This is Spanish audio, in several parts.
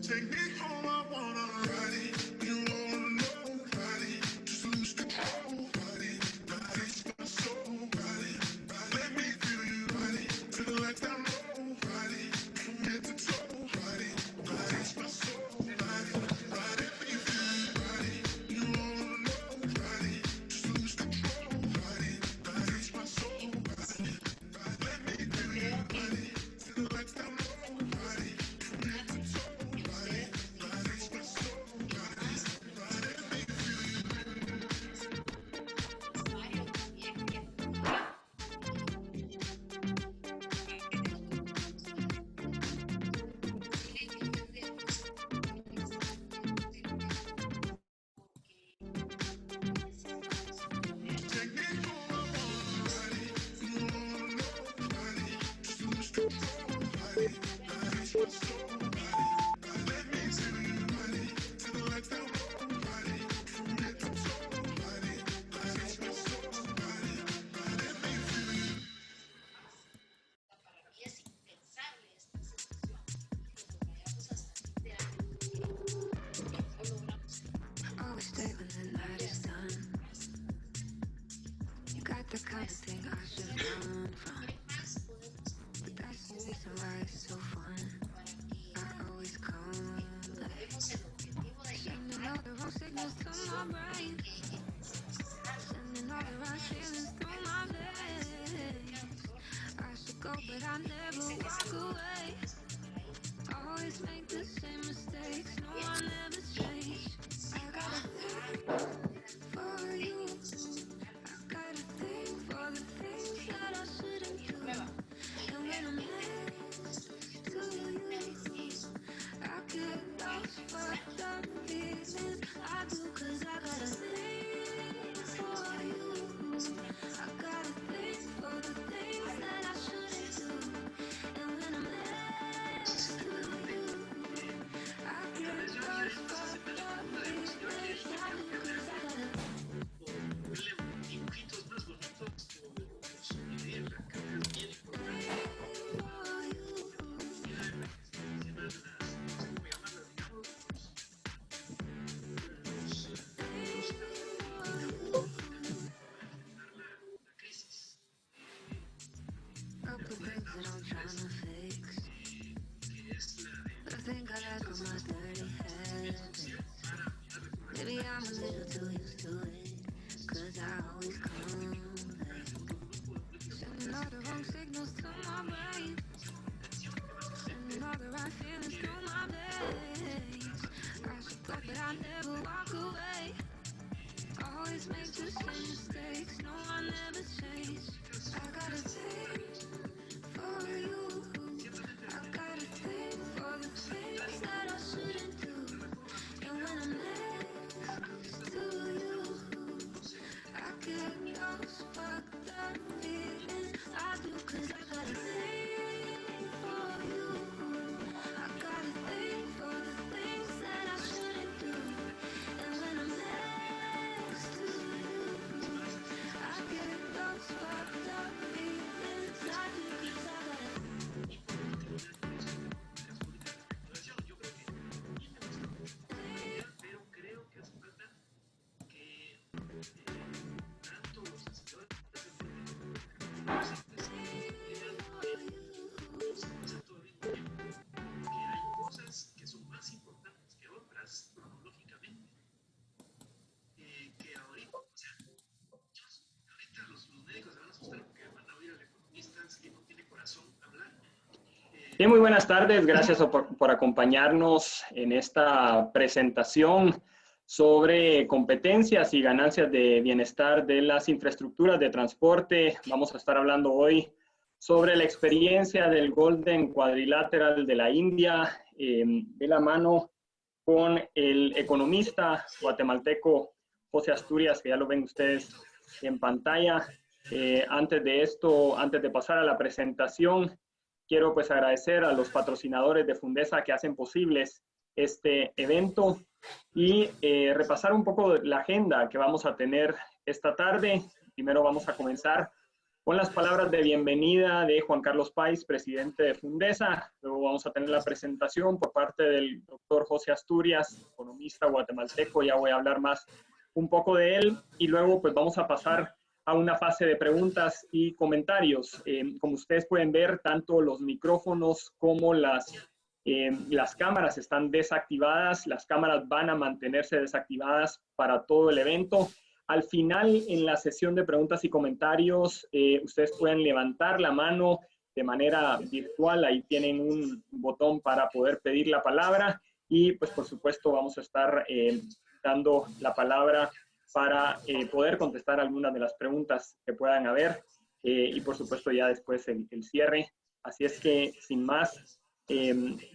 Take me home, I wanna ride it. You wanna know, ride it. Just lose control, ride it. Ride my soul, ride it. Let me feel you, ride it. Feel the lights down low, ride it. From head to toe, ride it. Ride my soul, ride it. Ride it, let me feel you, ride it. You wanna know, ride it. Just lose control, ride it. Ride my soul, ride it. Let me feel you, ride it. Feel the lights down low, ride it. From head to toe, ride it. Ride my soul, ride it. Ride it, let me feel you. Take me home, I wanna ride it. You wanna know, ride it. Just lose control, ride it. Ride my soul, ride it. Let me feel you, ride it. Feel the lights down low, ride it. From head to toe, ride it. Ride my soul, ride it. Let me feel you. Always stay when the night is done. You got the kind of thing I should run from. But that's the reason why it's so fun. I always come late. Sending all the wrong signals to my brain. Sending all the right feelings through my veins. I should go, but I never walk away. Always make the same mistakes. No, I never change. I got a thing for you. I got a thing for the things that I shouldn't do. And when I'm next to you, I get those fucked up feelings. I do, 'cause I got a thing for you. I got a thing for the things that I shouldn't do. And when I'm next to you, I get those fucked up feelings. I do, 'cause I got a dibujitos más bonitos por su video, la cara bien thing for you. Couple things that I'm trying to fix, but I think I let go my dirty habits. Maybe I'm a little too used to it, 'cause I always come late. Sending all the wrong signals to my brain. Sending all the right feelings through my veins. I should go, but I never walk away. Always make the same mistakes. No, I never change. I got a thing for you. I got a thing for the things that I shouldn't do. And when I'm next to you, I get those fucked up feelings. I do, 'cause I got a thing for you. I got a thing for the things that I shouldn't do. And when I'm next to you, I get those fucked up feelings. I do, 'cause I got a pero creo que hace falta que tanto los seguidores que hay cosas que son más importantes que otras cronológicamente, que ahorita, o sea, ahorita los médicos se van a asustar porque van a oír al economista que no tiene corazón hablar. Bien, muy buenas tardes. Gracias por acompañarnos en esta presentación sobre competencias y ganancias de bienestar de las infraestructuras de transporte. Vamos a estar hablando hoy sobre la experiencia del Golden Quadrilateral de la India, de la mano con el economista guatemalteco José Asturias, que ya lo ven ustedes en pantalla. Antes de esto, antes de pasar a la presentación, quiero pues agradecer a los patrocinadores de Fundesa que hacen posibles este evento y repasar un poco la agenda que vamos a tener esta tarde. Primero vamos a comenzar con las palabras de bienvenida de Juan Carlos Páez, presidente de Fundesa. Luego vamos a tener la presentación por parte del doctor José Asturias, economista guatemalteco. Ya voy a hablar más un poco de él. Y luego pues vamos a pasar a una fase de preguntas y comentarios. Como ustedes pueden ver, tanto los micrófonos como las cámaras están desactivadas. Las cámaras van a mantenerse desactivadas para todo el evento. Al final, en la sesión de preguntas y comentarios, ustedes pueden levantar la mano de manera virtual. Ahí tienen un botón para poder pedir la palabra. Y pues por supuesto vamos a estar dando la palabra para poder contestar algunas de las preguntas que puedan haber. Y por supuesto ya después el cierre. Así es que sin más,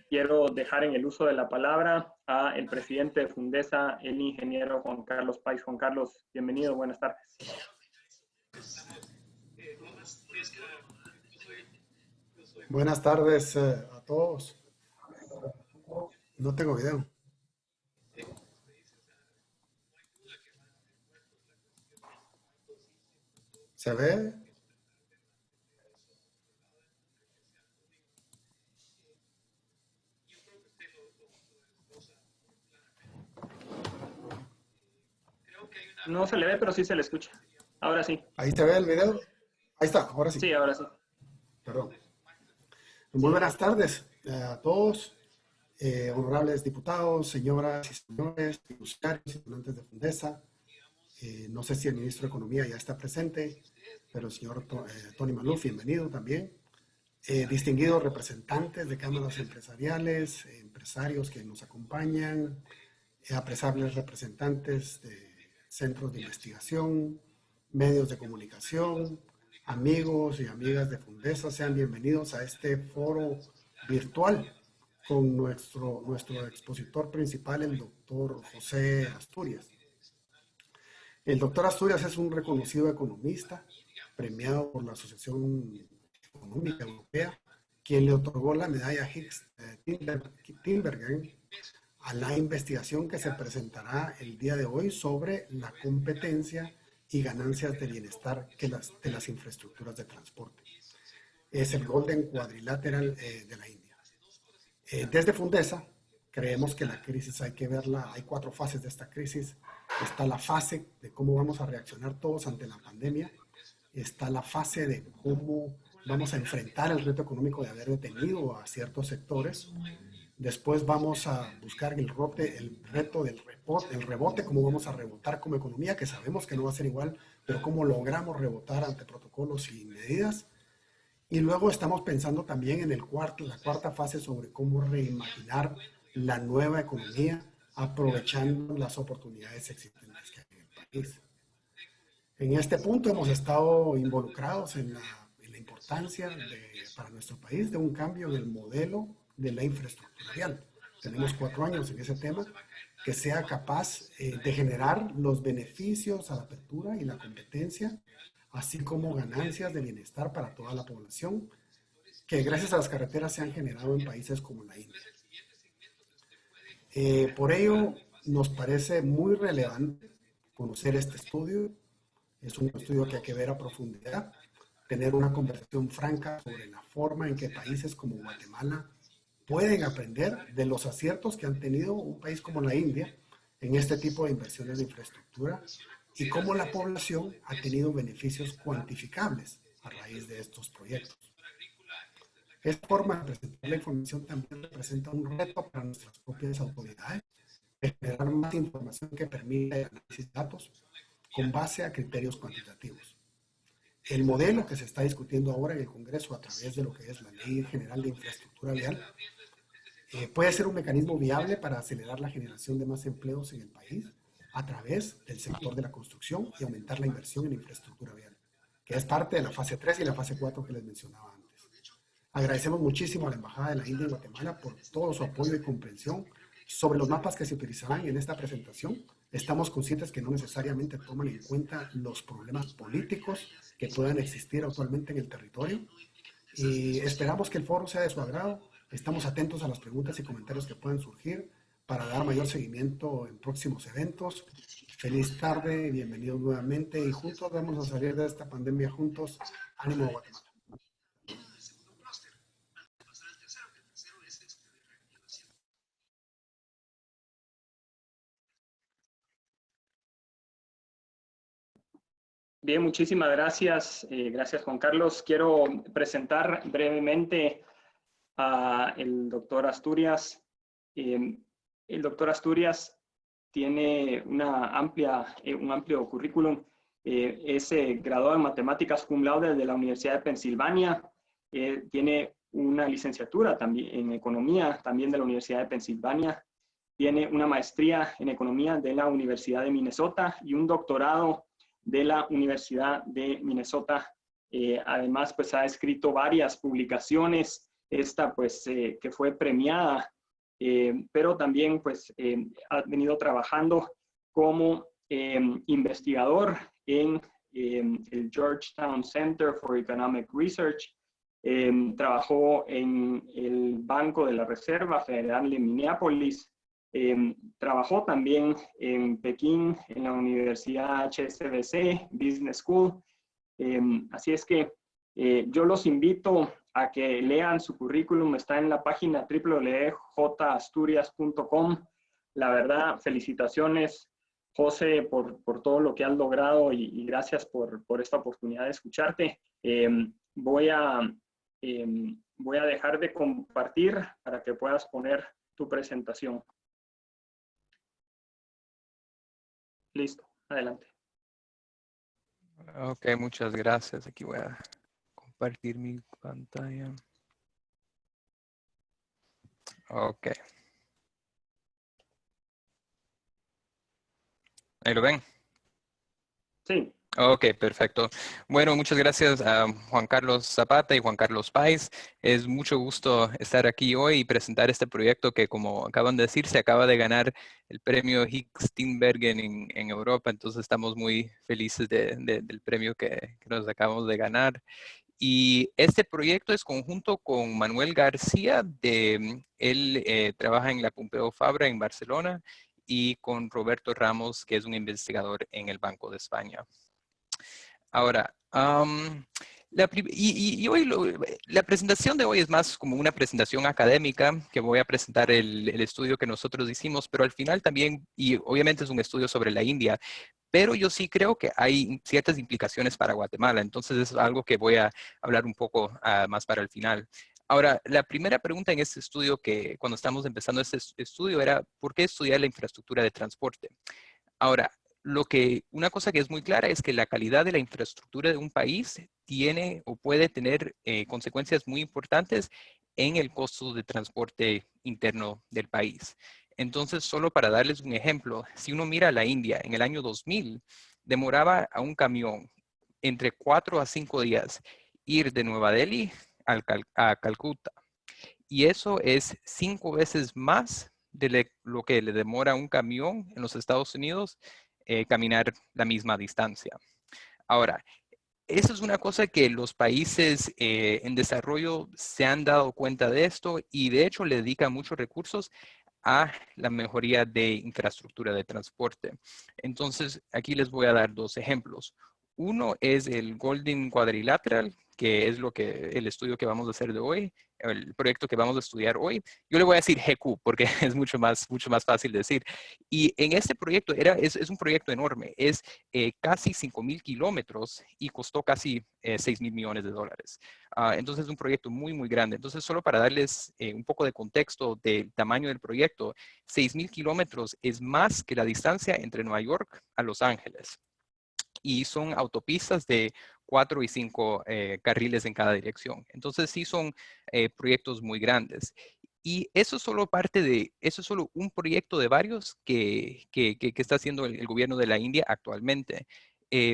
quiero dejar en el uso de la palabra al presidente de Fundesa, el ingeniero Juan Carlos Páez. Juan Carlos, bienvenido, buenas tardes. Buenas tardes a todos. No tengo video. ¿Se ve? No se le ve, pero sí se le escucha. Ahora sí. ¿Ahí se ve el video? Ahí está, ahora sí. Sí, ahora sí. Perdón. Muy buenas tardes a todos, honorables diputados, señoras y señores, fiduciarios y donantes de Fundesa. No sé si el ministro de Economía ya está presente, pero el señor Tony Maluf, bienvenido también. Distinguidos representantes de cámaras empresariales, empresarios que nos acompañan, apreciables representantes de centros de investigación, medios de comunicación, amigos y amigas de Fundesa, sean bienvenidos a este foro virtual con nuestro expositor principal, el doctor José Asturias. El doctor Asturias es un reconocido economista, premiado por la Asociación Económica Europea, quien le otorgó la medalla Higgs-Tinbergen a la investigación que se presentará el día de hoy sobre la competencia y ganancias de bienestar de las infraestructuras de transporte. Es el Golden Quadrilateral de la India. Desde Fundesa creemos que la crisis hay que verla, hay 4 fases de esta crisis. Está la fase de cómo vamos a reaccionar todos ante la pandemia. Está la fase de cómo vamos a enfrentar el reto económico de haber detenido a ciertos sectores. Después vamos a buscar el reto del rebote, cómo vamos a rebotar como economía, que sabemos que no va a ser igual, pero cómo logramos rebotar ante protocolos y medidas. Y luego estamos pensando también en la cuarta fase sobre cómo reimaginar la nueva economía, aprovechando las oportunidades existentes que hay en el país. En este punto hemos estado involucrados en la importancia para nuestro país de un cambio en el modelo de la infraestructura vial. Tenemos 4 años en ese tema, que sea capaz de generar los beneficios a la apertura y la competencia, así como ganancias de bienestar para toda la población, que gracias a las carreteras se han generado en países como la India. Por ello, nos parece muy relevante conocer este estudio. Es un estudio que hay que ver a profundidad, tener una conversación franca sobre la forma en que países como Guatemala pueden aprender de los aciertos que han tenido un país como la India en este tipo de inversiones de infraestructura y cómo la población ha tenido beneficios cuantificables a raíz de estos proyectos. Esta forma de presentar la información también representa un reto para nuestras propias autoridades de generar más información que permita el análisis de datos con base a criterios cuantitativos. El modelo que se está discutiendo ahora en el Congreso a través de lo que es la Ley General de Infraestructura Vial puede ser un mecanismo viable para acelerar la generación de más empleos en el país a través del sector de la construcción y aumentar la inversión en infraestructura vial, que es parte de la fase 3 y la fase 4 que les mencionaba antes. Agradecemos muchísimo a la Embajada de la India en Guatemala por todo su apoyo y comprensión sobre los mapas que se utilizarán en esta presentación. Estamos conscientes que no necesariamente toman en cuenta los problemas políticos que puedan existir actualmente en el territorio y esperamos que el foro sea de su agrado. Estamos atentos a las preguntas y comentarios que puedan surgir para dar mayor seguimiento en próximos eventos. Feliz tarde, bienvenidos nuevamente y juntos vamos a salir de esta pandemia juntos. Ánimo Guatemala. El segundo clúster, antes de pasar al tercero, que el tercero es de reactivación. Bien, muchísimas gracias. Gracias, Juan Carlos. Quiero presentar brevemente al doctor Asturias. El doctor Asturias tiene un amplio currículum. Es graduado en matemáticas cum laude de la Universidad de Pensilvania. Tiene una licenciatura también en economía, también de la Universidad de Pensilvania. Tiene una maestría en economía de la Universidad de Minnesota y un doctorado de la Universidad de Minnesota. Además, pues ha escrito varias publicaciones, esta pues que fue premiada, pero también pues ha venido trabajando como investigador en el Georgetown Center for Economic Research. Trabajó en el Banco de la Reserva Federal de Minneapolis. Trabajó también en Pekín, en la Universidad HSBC Business School. Así es que yo los invito a que lean su currículum. Está en la página www.jasturias.com. La verdad, felicitaciones, José, por todo lo que has logrado y gracias por esta oportunidad de escucharte. Voy a dejar de compartir para que puedas poner tu presentación. Listo, adelante. Ok, muchas gracias. Aquí voy a compartir mi pantalla. Ok. ¿Ahí lo ven? Sí. Ok, perfecto. Bueno, muchas gracias a Juan Carlos Zapata y Juan Carlos Páez. Es mucho gusto estar aquí hoy y presentar este proyecto que, como acaban de decir, se acaba de ganar el premio Higgs-Steenbergen en Europa. Entonces estamos muy felices del premio que nos acabamos de ganar. Y este proyecto es conjunto con Manuel García, él trabaja en la Pompeu Fabra en Barcelona, y con Roberto Ramos, que es un investigador en el Banco de España. Ahora, la presentación de hoy es más como una presentación académica, que voy a presentar el estudio que nosotros hicimos, pero al final también, y obviamente es un estudio sobre la India, pero yo sí creo que hay ciertas implicaciones para Guatemala, entonces es algo que voy a hablar un poco más para el final. Ahora, la primera pregunta en este estudio, que cuando estamos empezando este estudio, era ¿por qué estudiar la infraestructura de transporte? Ahora, una cosa que es muy clara es que la calidad de la infraestructura de un país tiene o puede tener consecuencias muy importantes en el costo de transporte interno del país. Entonces, solo para darles un ejemplo, si uno mira a la India, en el año 2000, demoraba a un camión entre 4 a 5 días ir de Nueva Delhi a Calcuta. Y eso es 5 veces más de lo que le demora a un camión en los Estados Unidos caminar la misma distancia. Ahora, eso es una cosa que los países en desarrollo se han dado cuenta de esto y de hecho le dedican muchos recursos a la mejoría de infraestructura de transporte. Entonces, aquí les voy a dar 2 ejemplos. Uno es el Golden Quadrilateral, que es el estudio que vamos a hacer de hoy, el proyecto que vamos a estudiar hoy. Yo le voy a decir GQ porque es mucho más fácil decir. Y en este proyecto es un proyecto enorme, es casi 5,000 kilómetros y costó casi 6,000 millones de dólares. Entonces es un proyecto muy, muy grande. Entonces, solo para darles un poco de contexto del tamaño del proyecto, 6,000 kilómetros es más que la distancia entre Nueva York a Los Ángeles. Y son autopistas de 4 y 5 carriles en cada dirección. Entonces sí son proyectos muy grandes. Y eso es solo un proyecto de varios que está haciendo el gobierno de la India actualmente.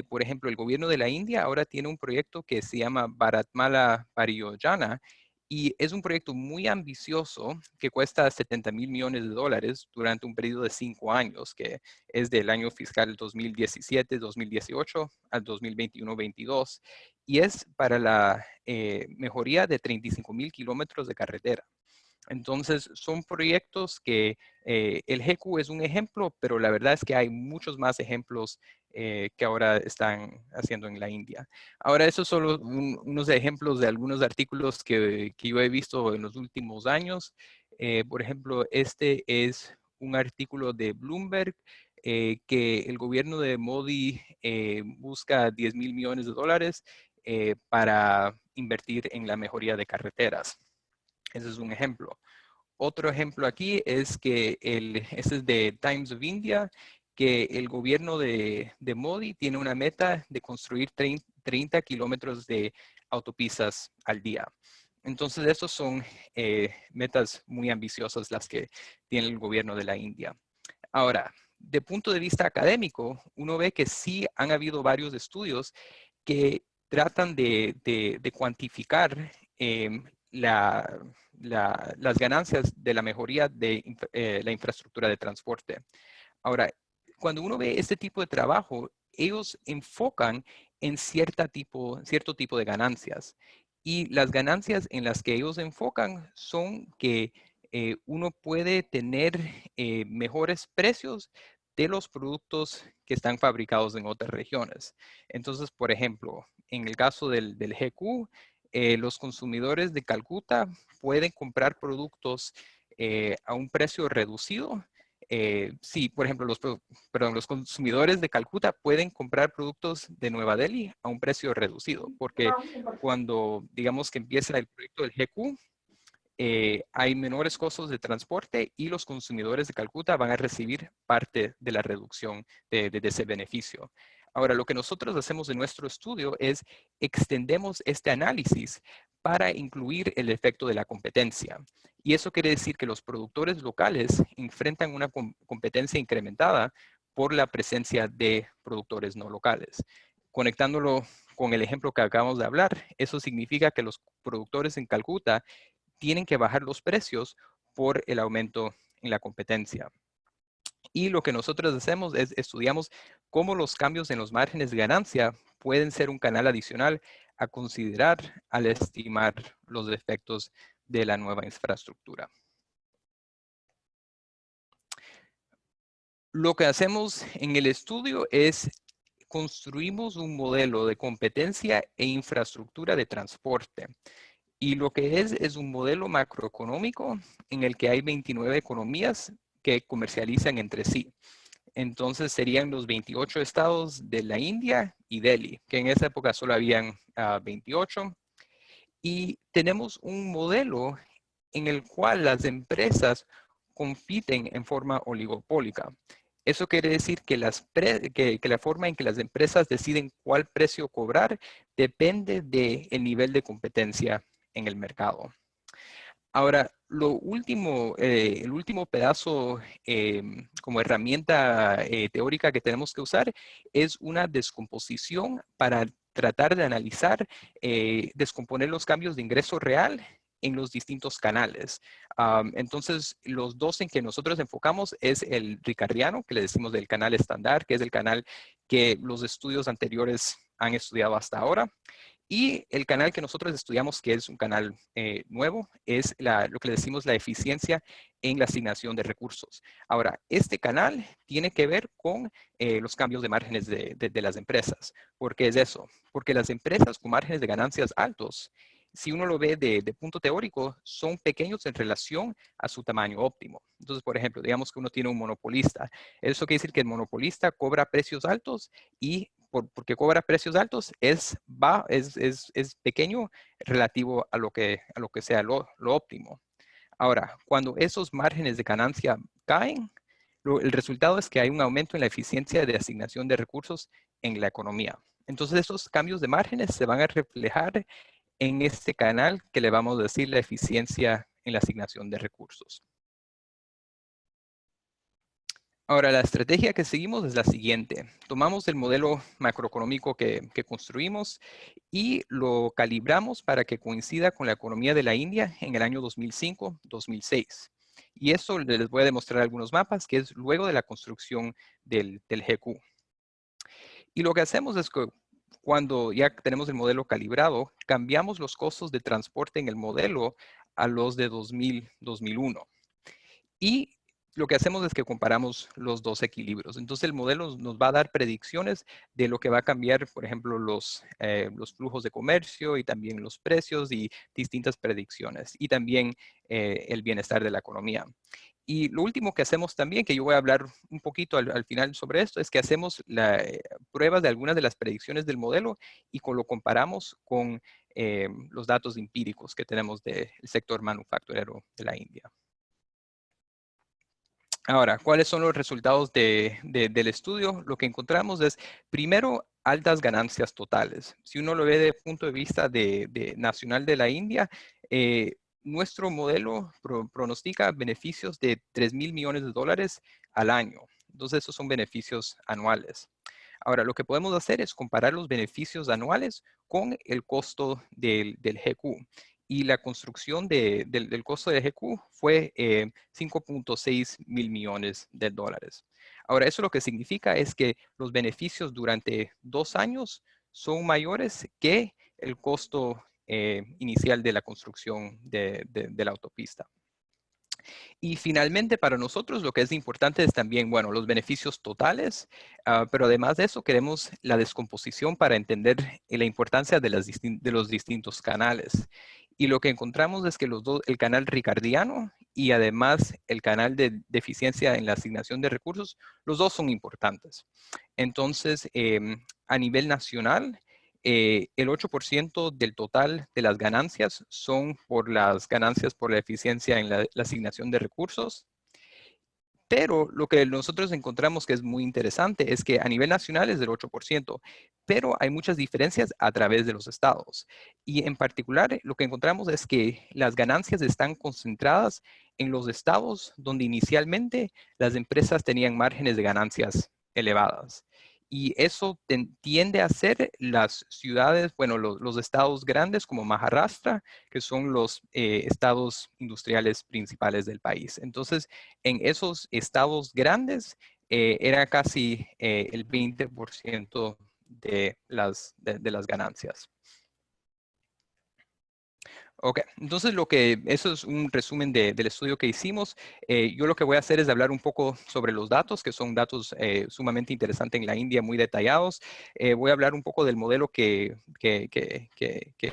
Por ejemplo, el gobierno de la India ahora tiene un proyecto que se llama Bharatmala Pariyojana, y es un proyecto muy ambicioso que cuesta 70,000 millones de dólares durante un periodo de 5 años, que es del año fiscal 2017-2018 al 2021-22, y es para la mejoría de 35,000 kilómetros de carretera. Entonces, son proyectos que el GECU es un ejemplo, pero la verdad es que hay muchos más ejemplos que ahora están haciendo en la India. Ahora, esos son solo unos ejemplos de algunos artículos que yo he visto en los últimos años. Por ejemplo, este es un artículo de Bloomberg que el gobierno de Modi busca 10,000 millones de dólares para invertir en la mejoría de carreteras. Ese es un ejemplo. Otro ejemplo aquí es que este es de Times of India, que el gobierno de Modi tiene una meta de construir 30 kilómetros de autopistas al día. Entonces, estos son metas muy ambiciosas las que tiene el gobierno de la India. Ahora, de punto de vista académico, uno ve que sí han habido varios estudios que tratan de cuantificar las ganancias de la mejoría de la infraestructura de transporte. Ahora, cuando uno ve este tipo de trabajo, ellos enfocan en cierto tipo de ganancias. Y las ganancias en las que ellos enfocan son que uno puede tener mejores precios de los productos que están fabricados en otras regiones. Entonces, por ejemplo, en el caso del GQ, los consumidores de Calcuta pueden comprar productos a un precio reducido. Sí, por ejemplo, los consumidores de Calcuta pueden comprar productos de Nueva Delhi a un precio reducido, porque cuando digamos que empieza el proyecto del GQ, hay menores costos de transporte y los consumidores de Calcuta van a recibir parte de la reducción de ese beneficio. Ahora, lo que nosotros hacemos en nuestro estudio es extendemos este análisis para incluir el efecto de la competencia. Y eso quiere decir que los productores locales enfrentan una competencia incrementada por la presencia de productores no locales. Conectándolo con el ejemplo que acabamos de hablar, eso significa que los productores en Calcuta tienen que bajar los precios por el aumento en la competencia. Y lo que nosotros hacemos es estudiamos cómo los cambios en los márgenes de ganancia pueden ser un canal adicional a considerar al estimar los efectos de la nueva infraestructura. Lo que hacemos en el estudio es construimos un modelo de competencia e infraestructura de transporte. Y lo que es un modelo macroeconómico en el que hay 29 economías que comercializan entre sí. Entonces serían los 28 estados de la India y Delhi, que en esa época solo habían 28. Y tenemos un modelo en el cual las empresas compiten en forma oligopólica. Eso quiere decir que la forma en que las empresas deciden cuál precio cobrar depende del nivel de competencia en el mercado. Ahora, el último pedazo como herramienta teórica que tenemos que usar es una descomposición para tratar de analizar, descomponer los cambios de ingreso real en los distintos canales. Entonces, los dos en que nosotros enfocamos es el ricardiano, que le decimos del canal estándar, que es el canal que los estudios anteriores han estudiado hasta ahora. Y el canal que nosotros estudiamos, que es un canal nuevo, es lo que le decimos la eficiencia en la asignación de recursos. Ahora, este canal tiene que ver con los cambios de márgenes de las empresas. ¿Por qué es eso? Porque las empresas con márgenes de ganancias altos, si uno lo ve de punto teórico, son pequeños en relación a su tamaño óptimo. Entonces, por ejemplo, digamos que uno tiene un monopolista. Eso quiere decir que el monopolista cobra precios altos y porque cobra precios altos es pequeño relativo a lo que sea lo óptimo. Ahora, cuando esos márgenes de ganancia caen, el resultado es que hay un aumento en la eficiencia de asignación de recursos en la economía. Entonces, esos cambios de márgenes se van a reflejar en este canal que le vamos a decir la eficiencia en la asignación de recursos. Ahora, la estrategia que seguimos es la siguiente. Tomamos el modelo macroeconómico que construimos y lo calibramos para que coincida con la economía de la India en el año 2005-2006. Y eso les voy a demostrar algunos mapas, que es luego de la construcción del GQ. Y lo que hacemos es que cuando ya tenemos el modelo calibrado, cambiamos los costos de transporte en el modelo a los de 2001. Y lo que hacemos es que comparamos los dos equilibrios. Entonces el modelo nos va a dar predicciones de lo que va a cambiar, por ejemplo, los flujos de comercio y también los precios y distintas predicciones. Y también el bienestar de la economía. Y lo último que hacemos también, que yo voy a hablar un poquito al final sobre esto, es que hacemos pruebas de algunas de las predicciones del modelo y lo comparamos con los datos empíricos que tenemos del sector manufacturero de la India. Ahora, ¿cuáles son los resultados del estudio? Lo que encontramos es, primero, altas ganancias totales. Si uno lo ve desde el punto de vista nacional de la India, nuestro modelo pronostica beneficios de 3,000 millones de dólares al año. Entonces, esos son beneficios anuales. Ahora, lo que podemos hacer es comparar los beneficios anuales con el costo del GQ. Y la construcción del costo de GQ fue 5.6 mil millones de dólares. Ahora, eso lo que significa es que los beneficios durante 2 años son mayores que el costo inicial de la construcción de la autopista. Y finalmente, para nosotros lo que es importante es también, bueno, los beneficios totales, pero además de eso queremos la descomposición para entender la importancia de los distintos canales. Y lo que encontramos es que el canal ricardiano y además el canal de deficiencia en la asignación de recursos, los dos son importantes. Entonces, a nivel nacional, el 8% del total de las ganancias son por las ganancias por la eficiencia en la asignación de recursos. Pero lo que nosotros encontramos que es muy interesante es que a nivel nacional es del 8%, pero hay muchas diferencias a través de los estados. Y en particular, lo que encontramos es que las ganancias están concentradas en los estados donde inicialmente las empresas tenían márgenes de ganancias elevadas. Y eso tiende a ser las ciudades, bueno, los estados grandes como Maharashtra, que son los estados industriales principales del país. Entonces, en esos estados grandes era casi el 20% de las ganancias. Ok, entonces eso es un resumen del estudio que hicimos. Yo lo que voy a hacer es hablar un poco sobre los datos, que son datos sumamente interesantes en la India, muy detallados. Voy a hablar un poco del modelo que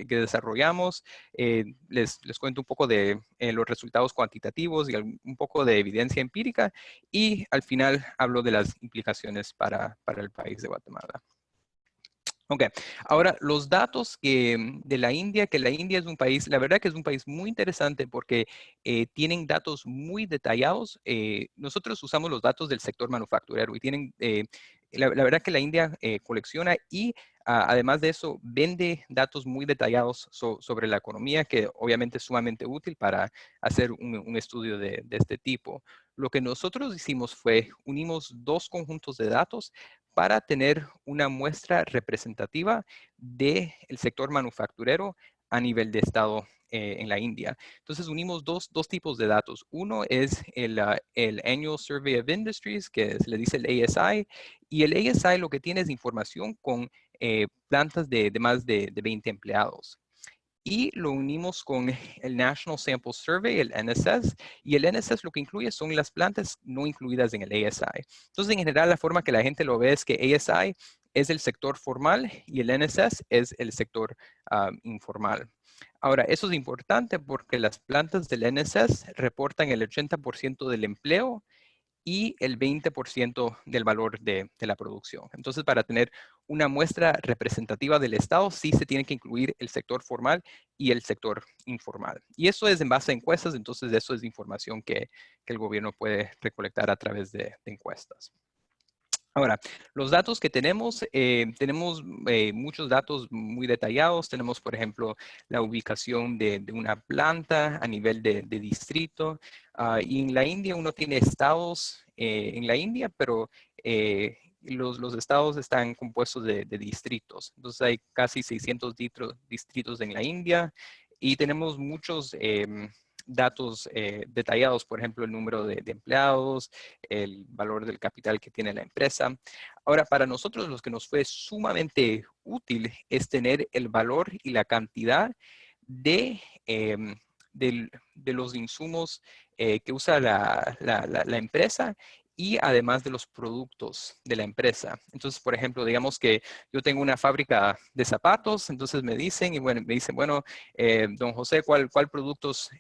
desarrollamos. Les cuento un poco de los resultados cuantitativos y un poco de evidencia empírica. Y al final hablo de las implicaciones para el país de Guatemala. Ok, ahora los datos de la India, que la India es un país, la verdad que es un país muy interesante porque tienen datos muy detallados. Nosotros usamos los datos del sector manufacturero y tienen, la verdad que la India colecciona y además de eso vende datos muy detallados sobre la economía, que obviamente es sumamente útil para hacer un estudio de este tipo. Lo que nosotros hicimos fue unimos dos conjuntos de datos para tener una muestra representativa del sector manufacturero a nivel de estado en la India. Entonces unimos dos tipos de datos. Uno es el Annual Survey of Industries, que se le dice el ASI, y el ASI lo que tiene es información con plantas de más de 20 empleados. Y lo unimos con el National Sample Survey, el NSS, y el NSS lo que incluye son las plantas no incluidas en el ASI. Entonces, en general, la forma que la gente lo ve es que ASI es el sector formal y el NSS es el sector informal. Ahora, eso es importante porque las plantas del NSS reportan el 80% del empleo y el 20% del valor de la producción. Entonces, para tener una muestra representativa del Estado, sí se tiene que incluir el sector formal y el sector informal. Y eso es en base a encuestas, entonces eso es información que el gobierno puede recolectar a través de encuestas. Ahora, los datos que tenemos muchos datos muy detallados. Tenemos, por ejemplo, la ubicación de una planta a nivel de distrito. Y en la India uno tiene estados en la India, pero los estados están compuestos de distritos. Entonces hay casi 600 distritos en la India y tenemos muchos datos detallados, por ejemplo, el número de empleados, el valor del capital que tiene la empresa. Ahora, para nosotros, lo que nos fue sumamente útil es tener el valor y la cantidad de de los insumos que usa la empresa y además de los productos de la empresa. Entonces, por ejemplo, digamos que yo tengo una fábrica de zapatos, entonces me dicen, bueno, don José, ¿cuál productos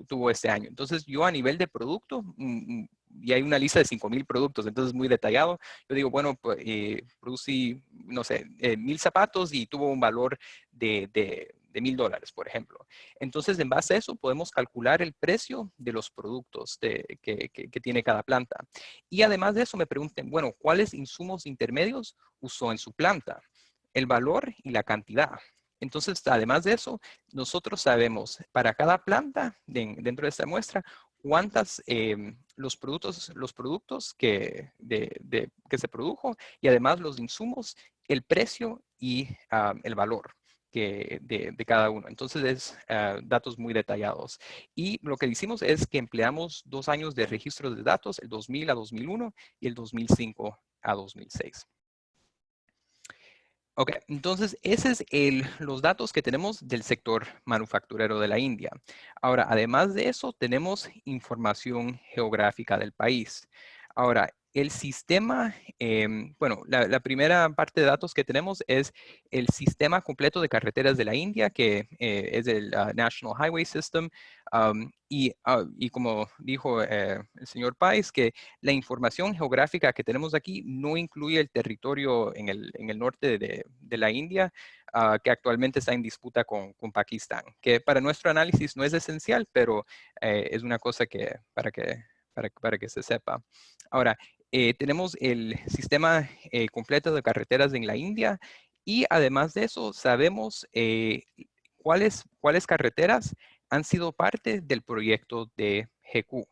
tuvo este año? Entonces, yo a nivel de producto, y hay una lista de 5,000 productos, entonces muy detallado. Yo digo, bueno, pues, producí, no sé, 1,000 zapatos y tuvo un valor de $1,000, por ejemplo. Entonces, en base a eso, podemos calcular el precio de los productos que tiene cada planta. Y además de eso, me pregunten, bueno, ¿cuáles insumos intermedios usó en su planta? El valor y la cantidad. Entonces, además de eso, nosotros sabemos para cada planta dentro de esta muestra cuántas los productos que se produjo y además los insumos, el precio y el valor de cada uno. Entonces, es datos muy detallados. Y lo que hicimos es que empleamos 2 años de registro de datos, el 2000 a 2001 y el 2005 a 2006. Ok, entonces ese es los datos que tenemos del sector manufacturero de la India. Ahora, además de eso, tenemos información geográfica del país. Ahora, el sistema, bueno, la primera parte de datos que tenemos es el sistema completo de carreteras de la India, que es el National Highway System. Y como dijo el señor Pais, que la información geográfica que tenemos aquí no incluye el territorio en el norte de la India, que actualmente está en disputa con Pakistán, que para nuestro análisis no es esencial, pero es una cosa para que se sepa. Ahora, tenemos el sistema completo de carreteras en la India y además de eso sabemos cuáles carreteras han sido parte del proyecto de GQ.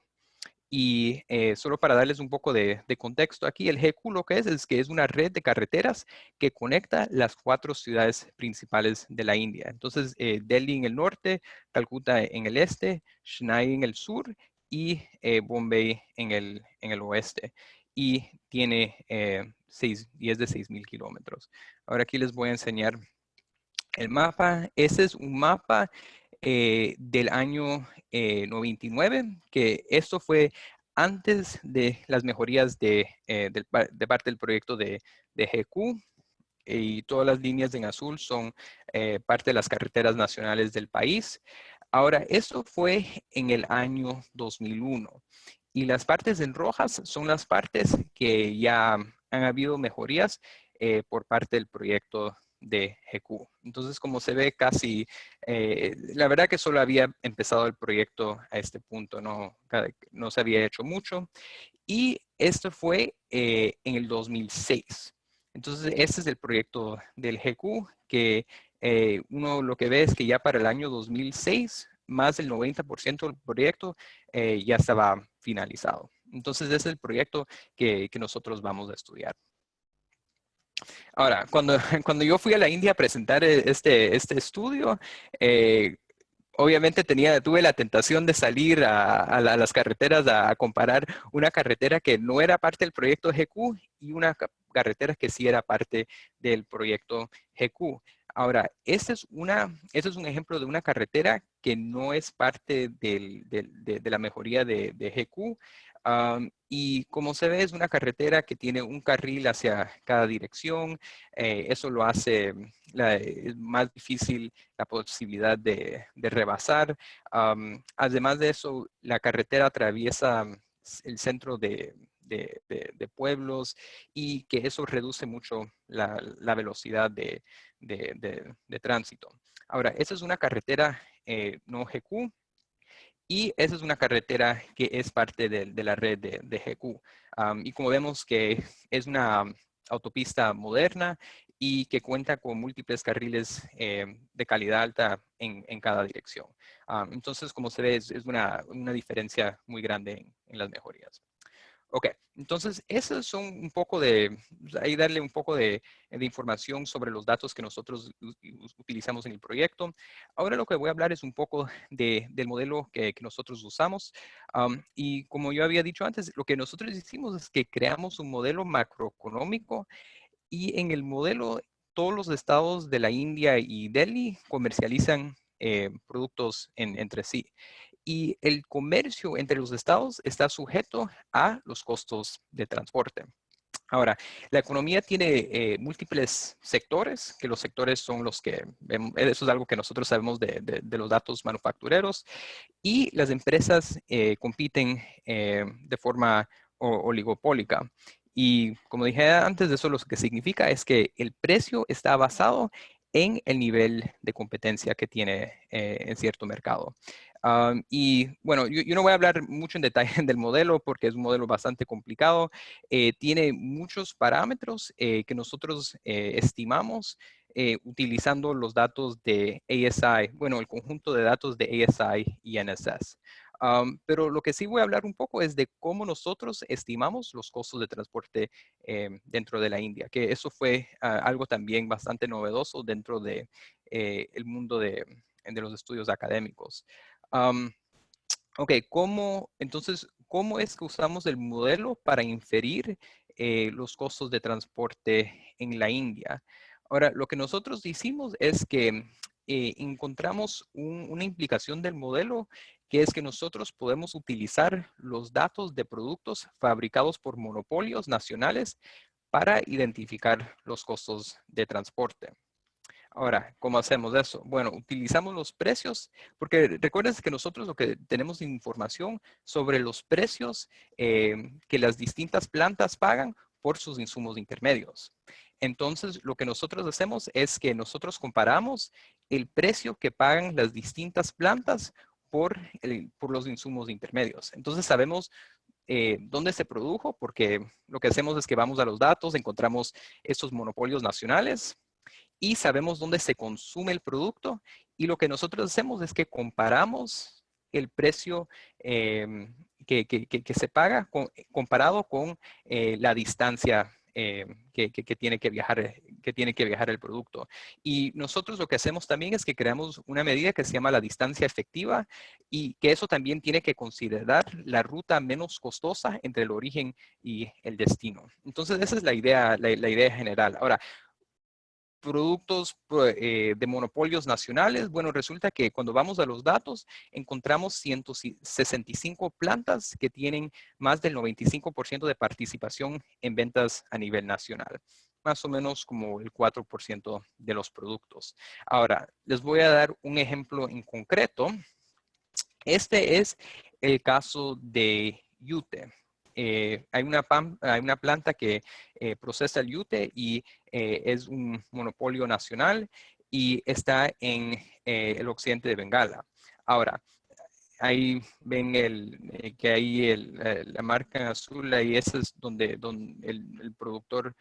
Y solo para darles un poco de contexto aquí, el GQ lo que es que es una red de carreteras que conecta las 4 ciudades principales de la India. Entonces, Delhi en el norte, Calcuta en el este, Chennai en el sur y Bombay en el oeste. Y tiene y es de 6,000 kilómetros. Ahora aquí les voy a enseñar el mapa. Este es un mapa del año 99, que esto fue antes de las mejorías de parte del proyecto de GQ. Y todas las líneas en azul son parte de las carreteras nacionales del país. Ahora, esto fue en el año 2001. Y las partes en rojas son las partes que ya han habido mejorías por parte del proyecto de GQ. Entonces, como se ve casi, la verdad que solo había empezado el proyecto a este punto, no se había hecho mucho. Y esto fue en el 2006. Entonces, este es el proyecto del GQ, que uno lo que ve es que ya para el año 2006, más del 90% del proyecto ya estaba finalizado. Entonces, ese es el proyecto que nosotros vamos a estudiar. Ahora, cuando yo fui a la India a presentar este estudio, obviamente tuve la tentación de salir a las carreteras a comparar una carretera que no era parte del proyecto GQ y una carretera que sí era parte del proyecto GQ. Ahora, este es un ejemplo de una carretera que no es parte de la mejoría de GQ. Y como se ve, es una carretera que tiene un carril hacia cada dirección. Eso lo hace es más difícil la posibilidad de rebasar. Además de eso, la carretera atraviesa el centro de pueblos y que eso reduce mucho la velocidad de tránsito. Ahora, esa es una carretera no GQ. Y esa es una carretera que es parte de la red de GQ. Y como vemos que es una autopista moderna y que cuenta con múltiples carriles de calidad alta en cada dirección. Entonces, como se ve, es una diferencia muy grande en las mejorías. Ok, entonces esos son un poco ahí darle un poco de información sobre los datos que nosotros utilizamos en el proyecto. Ahora lo que voy a hablar es un poco del modelo que nosotros usamos. Y como yo había dicho antes, lo que nosotros hicimos es que creamos un modelo macroeconómico y en el modelo todos los estados de la India y Delhi comercializan productos entre sí. Y el comercio entre los estados está sujeto a los costos de transporte. Ahora, la economía tiene múltiples sectores, que los sectores son los que vemos, eso es algo que nosotros sabemos de los datos manufactureros, y las empresas compiten de forma oligopólica. Y como dije antes, eso lo que significa es que el precio está basado en el nivel de competencia que tiene en cierto mercado. Y bueno, yo no voy a hablar mucho en detalle del modelo porque es un modelo bastante complicado. Tiene muchos parámetros que nosotros estimamos utilizando los datos de ASI, bueno, el conjunto de datos de ASI y NSS. Pero lo que sí voy a hablar un poco es de cómo nosotros estimamos los costos de transporte dentro de la India, que eso fue algo también bastante novedoso dentro de el mundo de los estudios académicos. Ok, entonces, ¿cómo es que usamos el modelo para inferir los costos de transporte en la India? Ahora, lo que nosotros hicimos es que encontramos una implicación del modelo, que es que nosotros podemos utilizar los datos de productos fabricados por monopolios nacionales para identificar los costos de transporte. Ahora, ¿cómo hacemos eso? Bueno, utilizamos los precios, porque recuerden que nosotros lo que tenemos información sobre los precios que las distintas plantas pagan por sus insumos intermedios. Entonces, lo que nosotros hacemos es que nosotros comparamos el precio que pagan las distintas plantas por los insumos intermedios. Entonces, sabemos dónde se produjo, porque lo que hacemos es que vamos a los datos, encontramos estos monopolios nacionales, y sabemos dónde se consume el producto, y lo que nosotros hacemos es que comparamos el precio que se paga comparado con la distancia que tiene que viajar el producto. Y nosotros lo que hacemos también es que creamos una medida que se llama la distancia efectiva, y que eso también tiene que considerar la ruta menos costosa entre el origen y el destino. Entonces esa es la idea general. Ahora, productos de monopolios nacionales, bueno, resulta que cuando vamos a los datos, encontramos 165 plantas que tienen más del 95% de participación en ventas a nivel nacional, más o menos como el 4% de los productos. Ahora, les voy a dar un ejemplo en concreto. Este es el caso de Yute. Hay una planta que procesa el yute y es un monopolio nacional y está en el occidente de Bengala. Ahora, ahí ven que ahí la marca en azul, ahí ese es donde el productor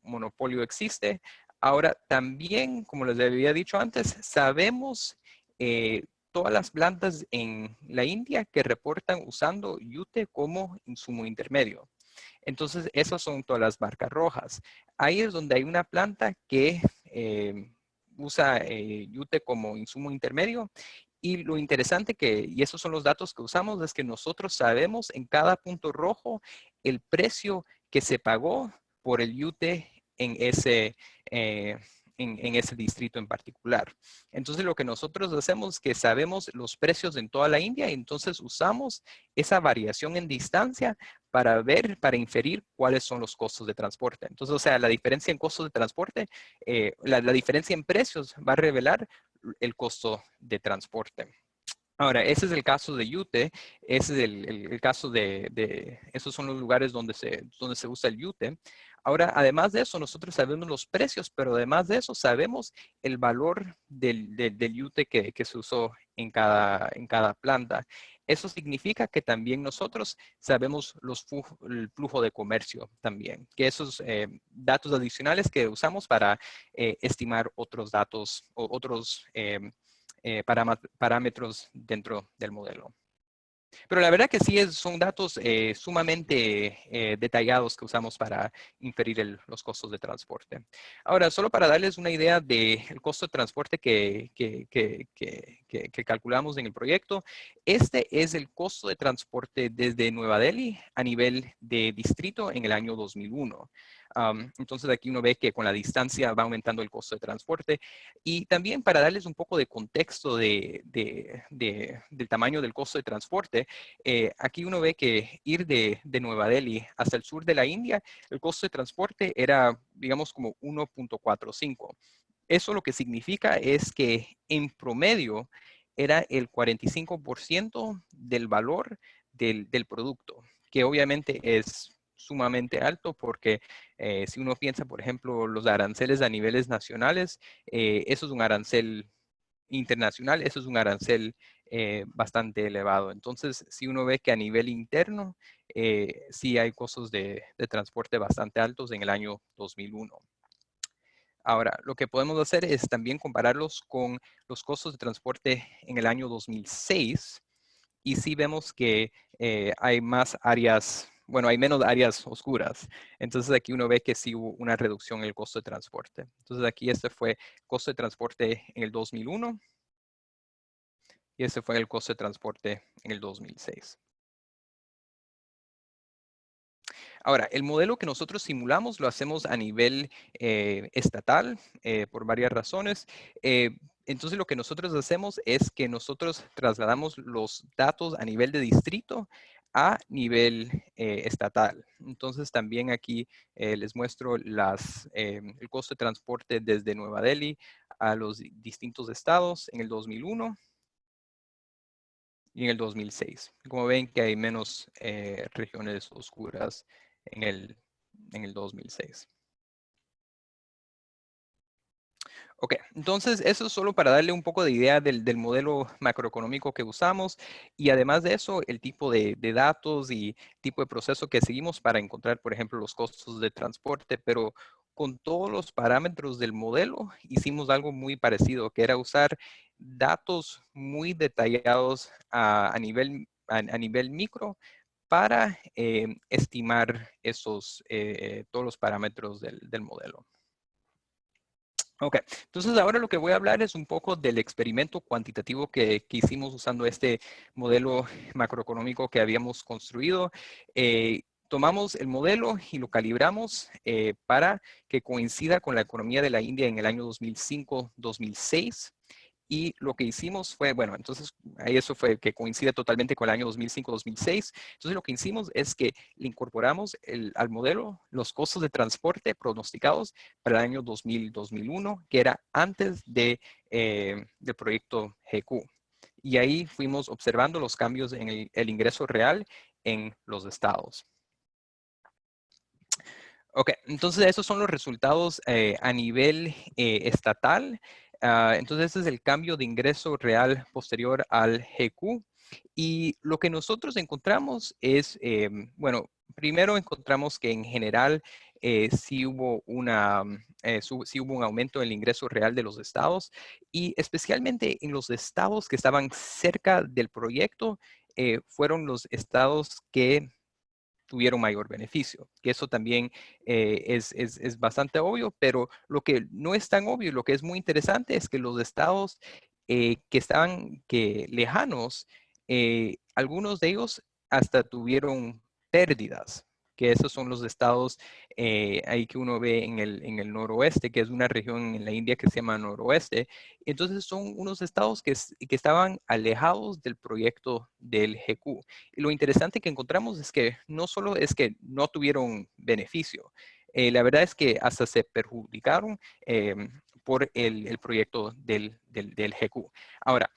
monopolio existe. Ahora, también, como les había dicho antes, sabemos todas las plantas en la India que reportan usando yute como insumo intermedio. Entonces, esas son todas las marcas rojas. Ahí es donde hay una planta que usa yute como insumo intermedio. Y lo interesante y esos son los datos que usamos, es que nosotros sabemos en cada punto rojo el precio que se pagó por el yute en ese distrito en particular. Entonces, lo que nosotros hacemos es que sabemos los precios en toda la India, y entonces usamos esa variación en distancia para inferir cuáles son los costos de transporte. Entonces, o sea, la diferencia en costos de transporte, la diferencia en precios va a revelar el costo de transporte. Ahora, ese es el caso de yute, ese es el caso esos son los lugares donde se usa el yute. Ahora, además de eso, nosotros sabemos los precios, pero además de eso sabemos el valor del yute que se usó en cada planta. Eso significa que también nosotros sabemos el flujo de comercio también, que esos datos adicionales que usamos para estimar otros datos o otros parámetros dentro del modelo. Pero la verdad que sí son datos sumamente detallados que usamos para inferir los costos de transporte. Ahora, solo para darles una idea del costo de transporte que calculamos en el proyecto, este es el costo de transporte desde Nueva Delhi a nivel de distrito en el año 2001. Entonces aquí uno ve que con la distancia va aumentando el costo de transporte. Y también para darles un poco de contexto del tamaño del costo de transporte, aquí uno ve que ir de Nueva Delhi hasta el sur de la India, el costo de transporte era, digamos, como 1.45. Eso lo que significa es que en promedio era el 45% del valor del producto, que obviamente es sumamente alto porque si uno piensa, por ejemplo, los aranceles a niveles nacionales, eso es un arancel internacional, eso es un arancel bastante elevado. Entonces, si uno ve que a nivel interno, sí hay costos de transporte bastante altos en el año 2001. Ahora, lo que podemos hacer es también compararlos con los costos de transporte en el año 2006 y sí vemos que hay más áreas, bueno, hay menos áreas oscuras. Entonces aquí uno ve que sí hubo una reducción en el costo de transporte. Entonces aquí este fue el costo de transporte en el 2001 y este fue el costo de transporte en el 2006. Ahora, el modelo que nosotros simulamos lo hacemos a nivel estatal por varias razones. Entonces, lo que nosotros hacemos es que nosotros trasladamos los datos a nivel de distrito a nivel estatal. Entonces, también aquí les muestro el costo de transporte desde Nueva Delhi a los distintos estados en el 2001 y en el 2006. Como ven que hay menos regiones oscuras en el 2006. Ok, entonces eso es solo para darle un poco de idea del modelo macroeconómico que usamos y además de eso, el tipo de datos y tipo de proceso que seguimos para encontrar, por ejemplo, los costos de transporte, pero con todos los parámetros del modelo hicimos algo muy parecido, que era usar datos muy detallados a nivel micro para estimar todos los parámetros del modelo. Ok, entonces ahora lo que voy a hablar es un poco del experimento cuantitativo que hicimos usando este modelo macroeconómico que habíamos construido. Tomamos el modelo y lo calibramos para que coincida con la economía de la India en el año 2005-2006. Y lo que hicimos fue, bueno, entonces ahí eso fue que coincide totalmente con el año 2005-2006. Entonces lo que hicimos es que le incorporamos al modelo los costos de transporte pronosticados para el año 2000-2001, que era antes del proyecto GQ. Y ahí fuimos observando los cambios en el ingreso real en los estados. Ok, entonces esos son los resultados a nivel estatal. Entonces, este es el cambio de ingreso real posterior al GQ. Y lo que nosotros encontramos es, bueno, primero encontramos que en general sí hubo sí hubo un aumento en el ingreso real de los estados y especialmente en los estados que estaban cerca del proyecto fueron los estados que tuvieron mayor beneficio. Que eso también es bastante obvio, pero lo que no es tan obvio, lo que es muy interesante es que los estados que estaban lejanos, algunos de ellos hasta tuvieron pérdidas, que esos son los estados ahí que uno ve en el noroeste, que es una región en la India que se llama noroeste. Entonces son unos estados que estaban alejados del proyecto del GQ. Y lo interesante que encontramos es que no solo es que no tuvieron beneficio, la verdad es que hasta se perjudicaron por el proyecto del GQ. Ahora,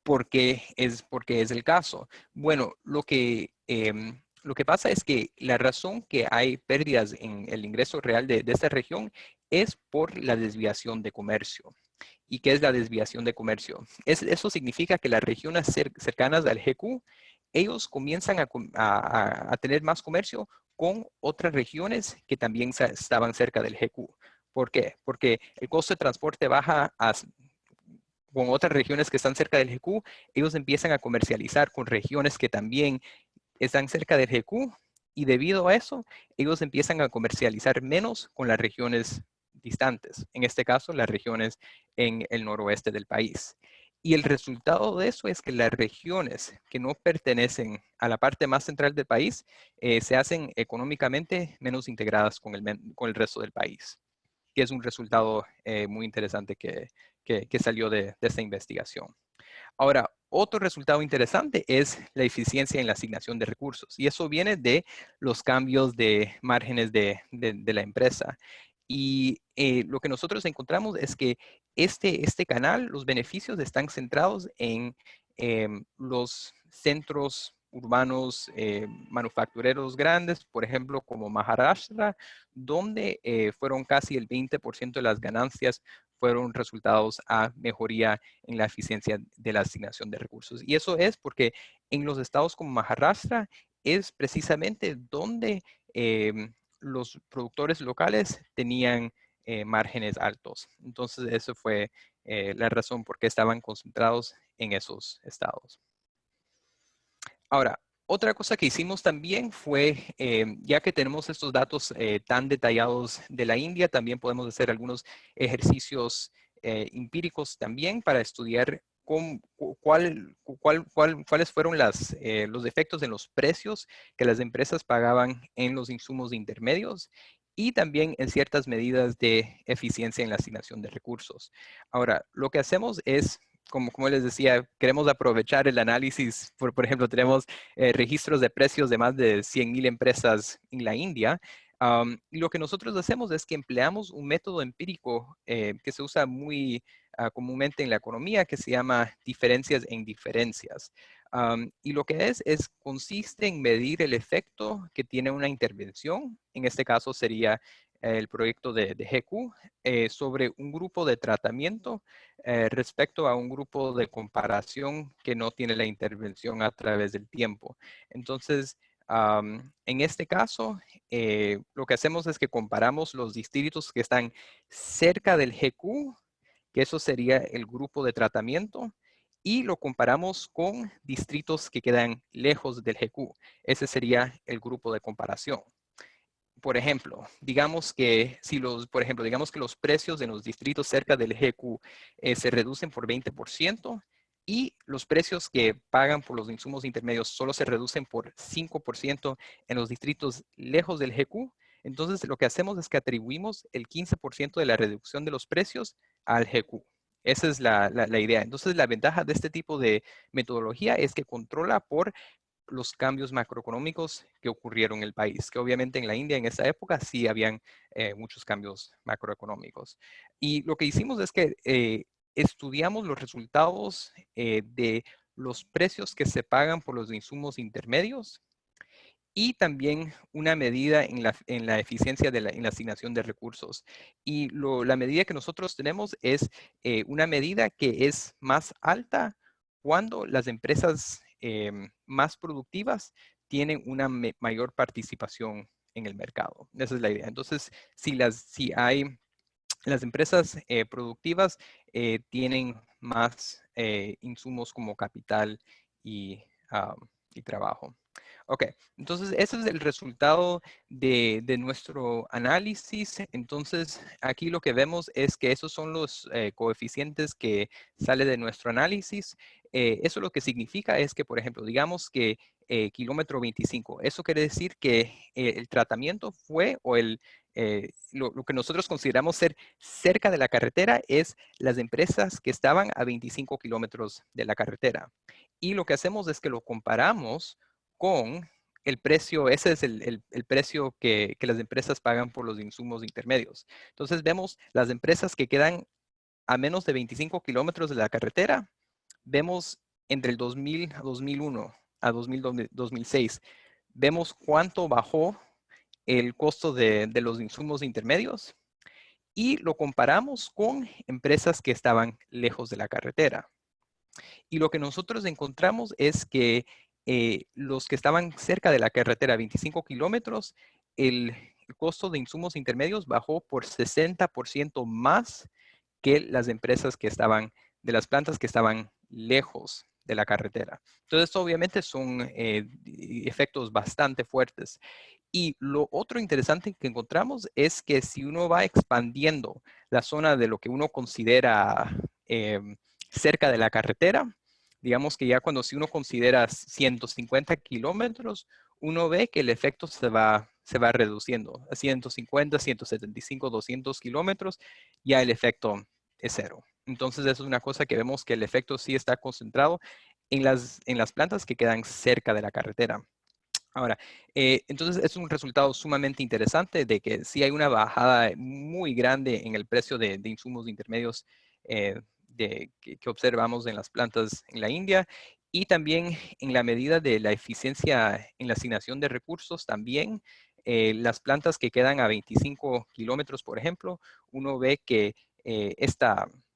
porque es el caso. Bueno, lo que pasa es que la razón que hay pérdidas en el ingreso real de esta región es por la desviación de comercio. ¿Y qué es la desviación de comercio? Eso significa que las regiones cercanas al GQ, ellos comienzan a tener más comercio con otras regiones que también estaban cerca del GQ. ¿Por qué? Porque el costo de transporte baja con otras regiones que están cerca del GQ, ellos empiezan a comercializar con regiones que también están cerca del GQ y debido a eso, ellos empiezan a comercializar menos con las regiones distantes, en este caso las regiones en el noroeste del país. Y el resultado de eso es que las regiones que no pertenecen a la parte más central del país se hacen económicamente menos integradas con el resto del país, que es un resultado muy interesante que salió de esta investigación. Ahora, otro resultado interesante es la eficiencia en la asignación de recursos. Y eso viene de los cambios de márgenes de la empresa. Y lo que nosotros encontramos es que este canal, los beneficios están centrados en los centros urbanos manufactureros grandes, por ejemplo, como Maharashtra, donde fueron casi el 20% de las ganancias fueron resultados a mejoría en la eficiencia de la asignación de recursos. Y eso es porque en los estados como Maharashtra es precisamente donde los productores locales tenían márgenes altos. Entonces, eso fue la razón por qué estaban concentrados en esos estados. Ahora, otra cosa que hicimos también fue, ya que tenemos estos datos tan detallados de la India, también podemos hacer algunos ejercicios empíricos también para estudiar cuáles fueron los efectos en los precios que las empresas pagaban en los insumos intermedios y también en ciertas medidas de eficiencia en la asignación de recursos. Ahora, lo que hacemos es, como les decía, queremos aprovechar el análisis. Por ejemplo, tenemos registros de precios de más de 100,000 empresas en la India. Y lo que nosotros hacemos es que empleamos un método empírico que se usa muy comúnmente en la economía, que se llama diferencias en diferencias. Y lo que consiste en medir el efecto que tiene una intervención. En este caso sería el proyecto de GQ sobre un grupo de tratamiento respecto a un grupo de comparación que no tiene la intervención a través del tiempo. Entonces, en este caso, lo que hacemos es que comparamos los distritos que están cerca del GQ, que eso sería el grupo de tratamiento, y lo comparamos con distritos que quedan lejos del GQ. Ese sería el grupo de comparación. Por ejemplo, digamos que los precios en los distritos cerca del GQ se reducen por 20% y los precios que pagan por los insumos intermedios solo se reducen por 5% en los distritos lejos del GQ, entonces lo que hacemos es que atribuimos el 15% de la reducción de los precios al GQ. Esa es la idea. Entonces, la ventaja de este tipo de metodología es que controla por los cambios macroeconómicos que ocurrieron en el país, que obviamente en la India en esa época sí habían muchos cambios macroeconómicos. Y lo que hicimos es que estudiamos los resultados de los precios que se pagan por los insumos intermedios y también una medida en la eficiencia en la asignación de recursos. Y la medida que nosotros tenemos es una medida que es más alta cuando las empresas más productivas tienen una mayor participación en el mercado. Esa es la idea. Entonces, si las empresas productivas tienen más insumos como capital y trabajo. Ok, entonces ese es el resultado de nuestro análisis. Entonces aquí lo que vemos es que esos son los coeficientes que sale de nuestro análisis. Eso lo que significa es que, por ejemplo, digamos que kilómetro 25, eso quiere decir que el tratamiento fue o lo que nosotros consideramos ser cerca de la carretera es las empresas que estaban a 25 kilómetros de la carretera. Y lo que hacemos es que lo comparamos con el precio, ese es el precio que las empresas pagan por los insumos intermedios. Entonces vemos las empresas que quedan a menos de 25 kilómetros de la carretera, vemos entre el 2000 a 2001 a 2006, vemos cuánto bajó el costo de los insumos intermedios y lo comparamos con empresas que estaban lejos de la carretera. Y lo que nosotros encontramos es que los que estaban cerca de la carretera, 25 kilómetros, el costo de insumos intermedios bajó por 60% más que las empresas que estaban, de las plantas que estaban lejos de la carretera. Entonces, obviamente son efectos bastante fuertes. Y lo otro interesante que encontramos es que si uno va expandiendo la zona de lo que uno considera cerca de la carretera, digamos que ya cuando si uno considera 150 kilómetros, uno ve que el efecto se va reduciendo. A 150, 175, 200 kilómetros, ya el efecto es cero. Entonces, eso es una cosa que vemos que el efecto sí está concentrado en las plantas que quedan cerca de la carretera. Ahora, entonces es un resultado sumamente interesante de que sí hay una bajada muy grande en el precio de insumos intermedios que observamos en las plantas en la India, y también en la medida de la eficiencia en la asignación de recursos. También las plantas que quedan a 25 kilómetros, por ejemplo, uno ve que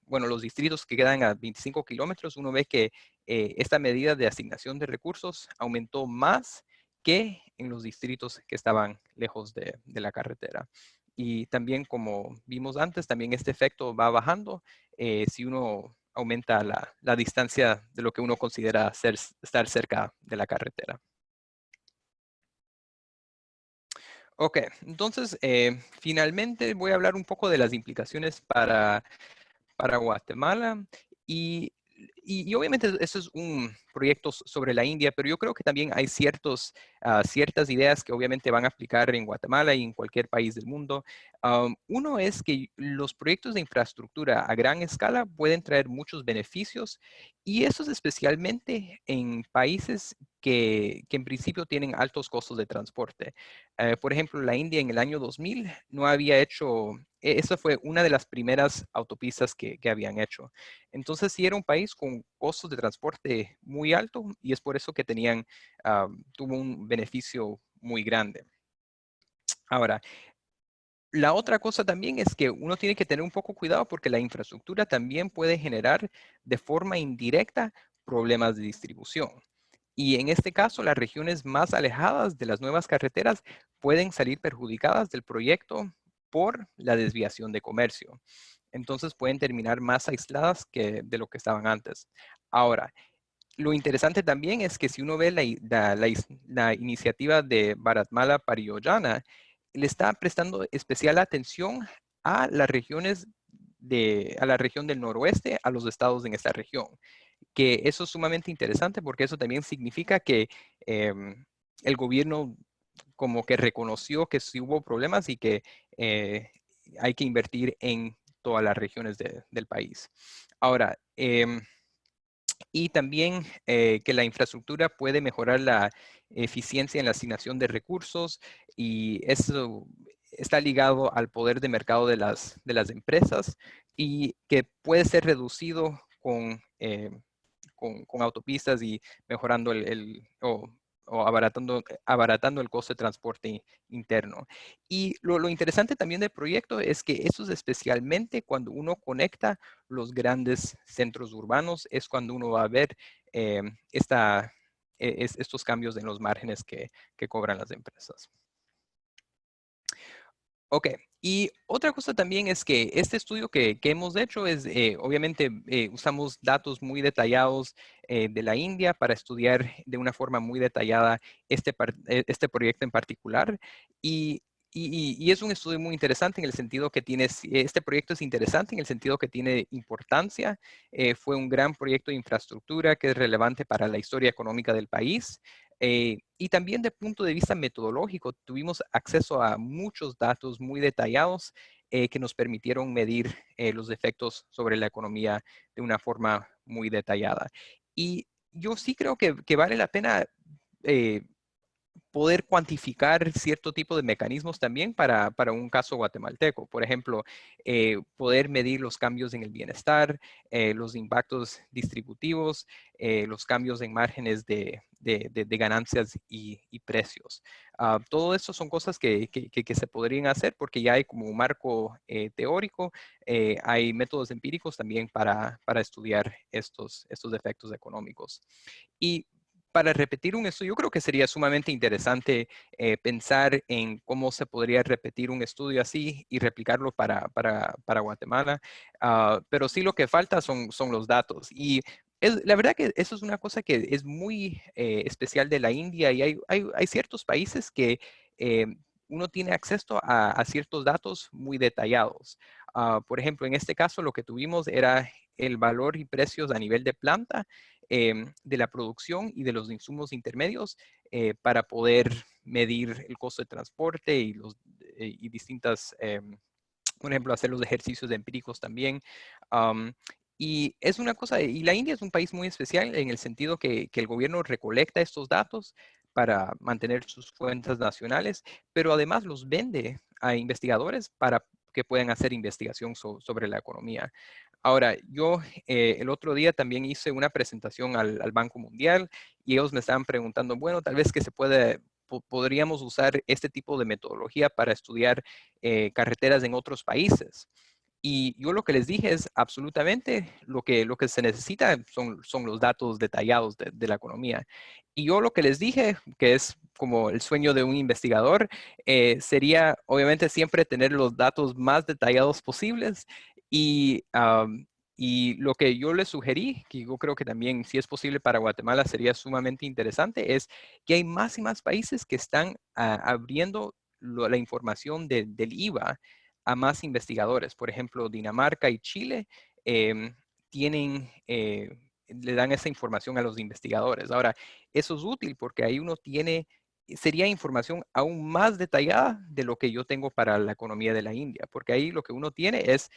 bueno, los distritos que quedan a 25 kilómetros, uno ve que esta medida de asignación de recursos aumentó más que en los distritos que estaban lejos de la carretera. Y también, como vimos antes, también este efecto va bajando si uno aumenta la distancia de lo que uno considera estar cerca de la carretera. Ok, entonces finalmente voy a hablar un poco de las implicaciones para Guatemala. Y, y obviamente eso es un proyecto sobre la India, pero yo creo que también hay ciertas ideas que obviamente van a aplicar en Guatemala y en cualquier país del mundo. Uno es que los proyectos de infraestructura a gran escala pueden traer muchos beneficios, y eso es especialmente en países que en principio tienen altos costos de transporte. Por ejemplo, la India en el año 2000 no había hecho, esa fue una de las primeras autopistas que habían hecho. Entonces sí era un país con costos de transporte muy alto, y es por eso que tuvo un beneficio muy grande. Ahora, la otra cosa también es que uno tiene que tener un poco cuidado, porque la infraestructura también puede generar de forma indirecta problemas de distribución. Y en este caso, las regiones más alejadas de las nuevas carreteras pueden salir perjudicadas del proyecto por la desviación de comercio. Entonces pueden terminar más aisladas de lo que estaban antes. Ahora, lo interesante también es que si uno ve la iniciativa de Bharatmala Pariyojana, le está prestando especial atención a las regiones a la región del noroeste, a los estados en esta región. Que eso es sumamente interesante, porque eso también significa que el gobierno como que reconoció que sí hubo problemas y que hay que invertir en todas las regiones del país. Ahora, y también que la infraestructura puede mejorar la eficiencia en la asignación de recursos, y eso está ligado al poder de mercado de las empresas, y que puede ser reducido con autopistas y mejorando o abaratando el costo de transporte interno. Y lo interesante también del proyecto es que eso es especialmente cuando uno conecta los grandes centros urbanos, es cuando uno va a ver eh, estos cambios en los márgenes que cobran las empresas. Ok, y otra cosa también es que este estudio que hemos hecho es, obviamente, usamos datos muy detallados de la India para estudiar de una forma muy detallada este proyecto en particular. Y es un estudio muy interesante en el sentido que este proyecto es interesante en el sentido que tiene importancia. Fue un gran proyecto de infraestructura que es relevante para la historia económica del país. Y también de punto de vista metodológico, tuvimos acceso a muchos datos muy detallados que nos permitieron medir los efectos sobre la economía de una forma muy detallada. Y yo sí creo que vale la pena eh, poder cuantificar cierto tipo de mecanismos también para un caso guatemalteco. Por ejemplo, poder medir los cambios en el bienestar, los impactos distributivos, los cambios en márgenes de ganancias y precios. Todo eso son cosas que se podrían hacer porque ya hay como un marco teórico, hay métodos empíricos también para estudiar estos efectos económicos. Y para repetir un estudio, yo creo que sería sumamente interesante pensar en cómo se podría repetir un estudio así y replicarlo para Guatemala. Pero sí, lo que falta son los datos. Y la verdad que eso es una cosa que es muy especial de la India, y hay ciertos países que uno tiene acceso a ciertos datos muy detallados. Por ejemplo, en este caso lo que tuvimos era el valor y precios a nivel de planta de la producción y de los insumos intermedios para poder medir el costo de transporte y distintas, por ejemplo, hacer los ejercicios empíricos también. Am, y es una cosa, y la India es un país muy especial en el sentido que el gobierno recolecta estos datos para mantener sus cuentas nacionales, pero además los vende a investigadores para que puedan hacer investigación sobre la economía. Ahora, yo el otro día también hice una presentación al Banco Mundial y ellos me estaban preguntando, bueno, tal vez que podríamos usar este tipo de metodología para estudiar carreteras en otros países. Y yo lo que les dije es absolutamente lo que se necesita son los datos detallados de la economía. Y yo lo que les dije, que es como el sueño de un investigador, sería obviamente siempre tener los datos más detallados posibles. Y, y lo que yo les sugerí, que yo creo que también si es posible para Guatemala sería sumamente interesante, es que hay más y más países que están abriendo la información del IVA a más investigadores. Por ejemplo, Dinamarca y Chile le dan esa información a los investigadores. Ahora, eso es útil porque ahí uno sería información aún más detallada de lo que yo tengo para la economía de la India, porque ahí lo que uno tiene es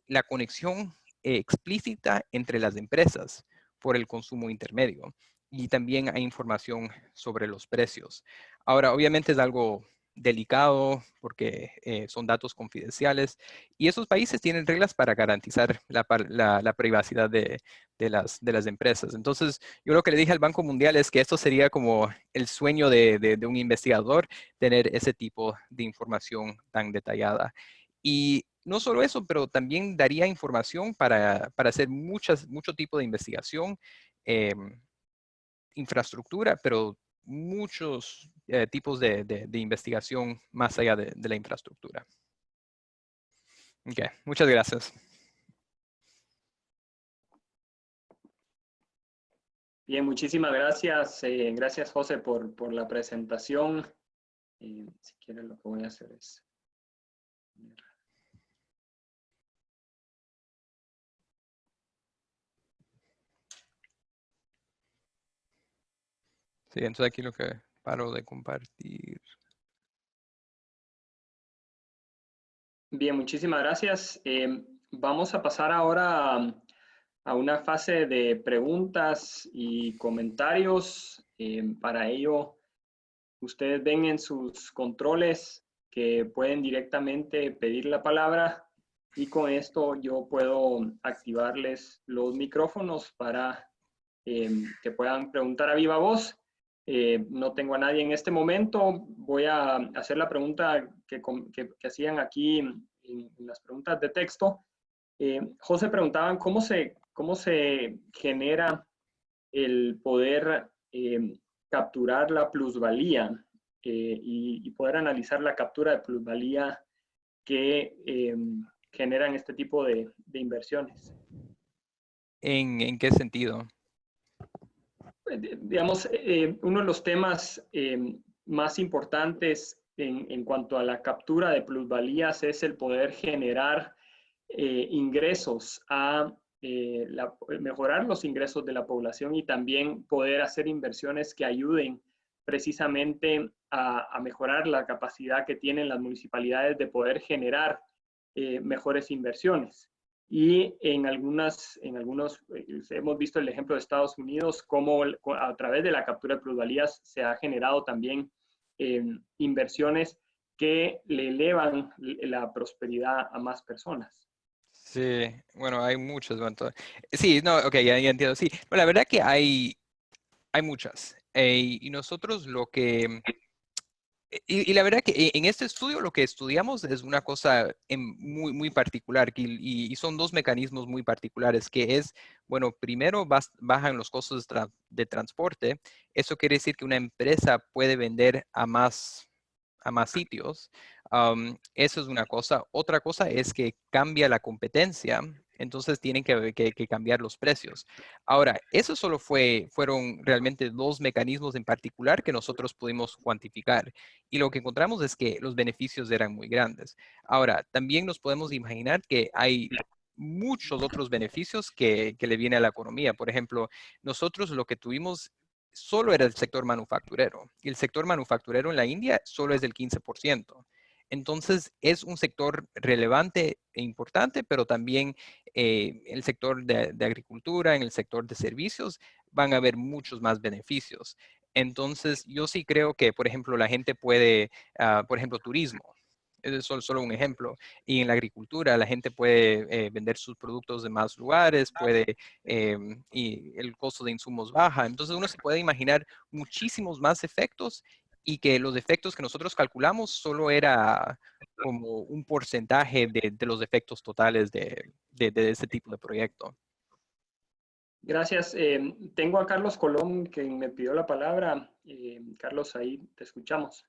la conexión explícita entre las empresas por el consumo intermedio. Y también hay información sobre los precios. Ahora, obviamente es algo delicado porque son datos confidenciales y esos países tienen reglas para garantizar la privacidad de las empresas. Entonces, yo lo que le dije al Banco Mundial es que esto sería como el sueño de un investigador, tener ese tipo de información tan detallada. Y no solo eso, pero también daría información para hacer mucho tipo de investigación. Infraestructura, pero muchos tipos de investigación más allá de la infraestructura. Ok, muchas gracias. Bien, muchísimas gracias. Gracias, José, por la presentación. Si quieres, lo que voy a hacer es... Sí, entonces aquí lo que paro de compartir. Bien, muchísimas gracias. Vamos a pasar ahora a una fase de preguntas y comentarios. Para ello, ustedes ven en sus controles que pueden directamente pedir la palabra y con esto yo puedo activarles los micrófonos para que puedan preguntar a viva voz. No tengo a nadie en este momento. Voy a hacer la pregunta que hacían aquí en las preguntas de texto. José, preguntaban cómo se genera el poder capturar la plusvalía y poder analizar la captura de plusvalía que generan este tipo de inversiones. ¿En qué sentido? Digamos, uno de los temas más importantes en cuanto a la captura de plusvalías es el poder generar ingresos mejorar los ingresos de la población y también poder hacer inversiones que ayuden precisamente a mejorar la capacidad que tienen las municipalidades de poder generar mejores inversiones. Y en algunos, hemos visto el ejemplo de Estados Unidos, cómo a través de la captura de plusvalías se ha generado también inversiones que le elevan la prosperidad a más personas. Sí, bueno, hay muchos. Sí, no, ok, ya entiendo. Sí, bueno, la verdad que hay muchas. Y nosotros y la verdad que en este estudio lo que estudiamos es una cosa muy particular y son dos mecanismos muy particulares que es, bueno, primero bajan los costos de transporte. Eso quiere decir que una empresa puede vender a más sitios. Eso es una cosa. Otra cosa es que cambia la competencia. Entonces tienen que cambiar los precios. Ahora, eso solo fueron realmente dos mecanismos en particular que nosotros pudimos cuantificar. Y lo que encontramos es que los beneficios eran muy grandes. Ahora, también nos podemos imaginar que hay muchos otros beneficios que le viene a la economía. Por ejemplo, nosotros lo que tuvimos solo era el sector manufacturero. Y el sector manufacturero en la India solo es del 15%. Entonces, es un sector relevante e importante, pero también el sector de agricultura, en el sector de servicios, van a haber muchos más beneficios. Entonces, yo sí creo que, por ejemplo, la gente puede, por ejemplo, turismo. Es solo un ejemplo. Y en la agricultura, la gente puede vender sus productos de más lugares, y el costo de insumos baja. Entonces, uno se puede imaginar muchísimos más efectos y que los efectos que nosotros calculamos solo era como un porcentaje de los efectos totales de este tipo de proyecto. Gracias. Tengo a Carlos Colón, que me pidió la palabra. Carlos, ahí te escuchamos.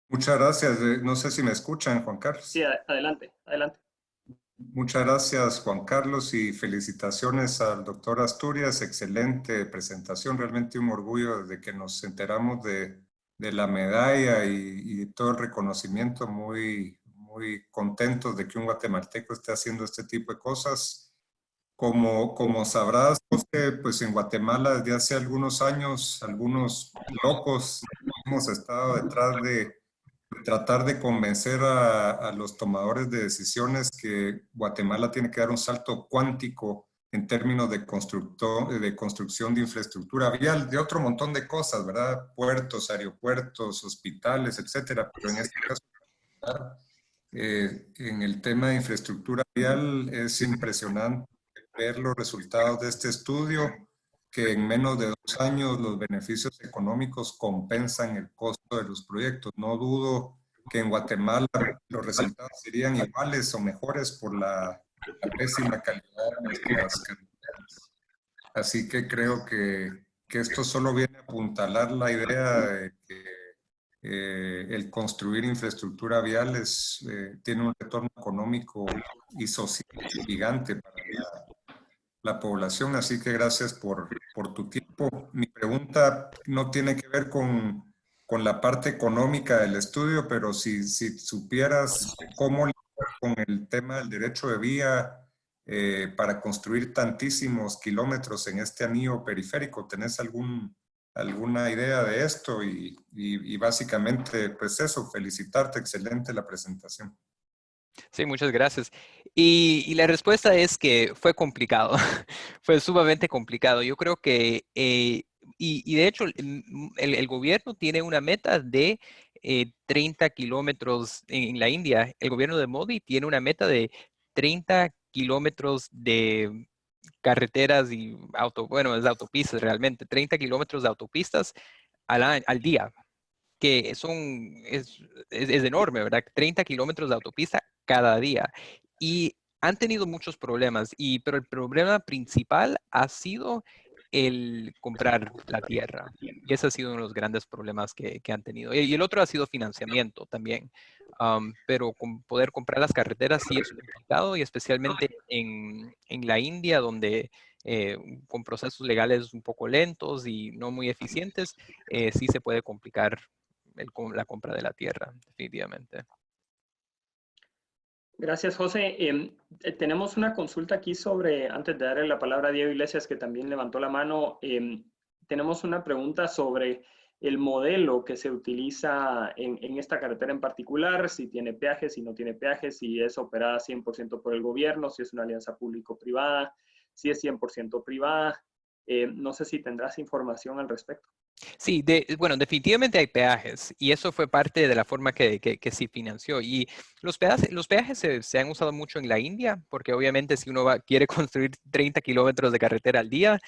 Muchas gracias. No sé si me escuchan, Juan Carlos. Sí, adelante, adelante. Muchas gracias, Juan Carlos, y felicitaciones al doctor Asturias. Excelente presentación. Realmente un orgullo de que nos enteramos de la medalla y todo el reconocimiento. Muy contentos de que un guatemalteco esté haciendo este tipo de cosas. Como sabrás, José, pues en Guatemala desde hace algunos años, algunos locos hemos estado detrás de tratar de convencer a los tomadores de decisiones que Guatemala tiene que dar un salto cuántico en términos de construcción de infraestructura vial, de otro montón de cosas, ¿verdad? Puertos, aeropuertos, hospitales, etcétera. Pero en este caso, en el tema de infraestructura vial es impresionante ver los resultados de este estudio, que en menos de 2 años los beneficios económicos compensan el costo de los proyectos. No dudo que en Guatemala los resultados serían iguales o mejores por la pésima calidad de nuestras carreteras. Así que creo que esto solo viene a apuntalar la idea de que el construir infraestructura vial tiene un retorno económico y social gigante para la población. Así que gracias por tu tiempo. Mi pregunta no tiene que ver con la parte económica del estudio, pero si supieras cómo con el tema del derecho de vía para construir tantísimos kilómetros en este anillo periférico, ¿tenés alguna idea de esto? Y básicamente, pues eso, felicitarte, excelente la presentación. Sí, muchas gracias. Y la respuesta es que fue complicado, fue sumamente complicado. Yo creo que, y de hecho, el gobierno tiene una meta de 30 kilómetros en la India. El gobierno de Modi tiene una meta de 30 kilómetros de carreteras y bueno, es autopistas realmente, 30 kilómetros de autopistas al día, que es enorme, ¿verdad? 30 kilómetros de autopista cada día. Y han tenido muchos problemas, pero el problema principal ha sido el comprar la tierra. Y ese ha sido uno de los grandes problemas que han tenido. Y el otro ha sido financiamiento también. Pero poder comprar las carreteras sí es complicado, y especialmente en la India, donde con procesos legales un poco lentos y no muy eficientes, sí se puede complicar la compra de la tierra, definitivamente. Gracias, José. Tenemos una consulta aquí antes de darle la palabra a Diego Iglesias, que también levantó la mano, tenemos una pregunta sobre el modelo que se utiliza en esta carretera en particular, si tiene peajes, si no tiene peajes, si es operada 100% por el gobierno, si es una alianza público-privada, si es 100% privada. No sé si tendrás información al respecto. Sí, bueno, definitivamente hay peajes, y eso fue parte de la forma que se financió. Y los peajes se han usado mucho en la India, porque obviamente si uno quiere construir 30 kilómetros de carretera al día,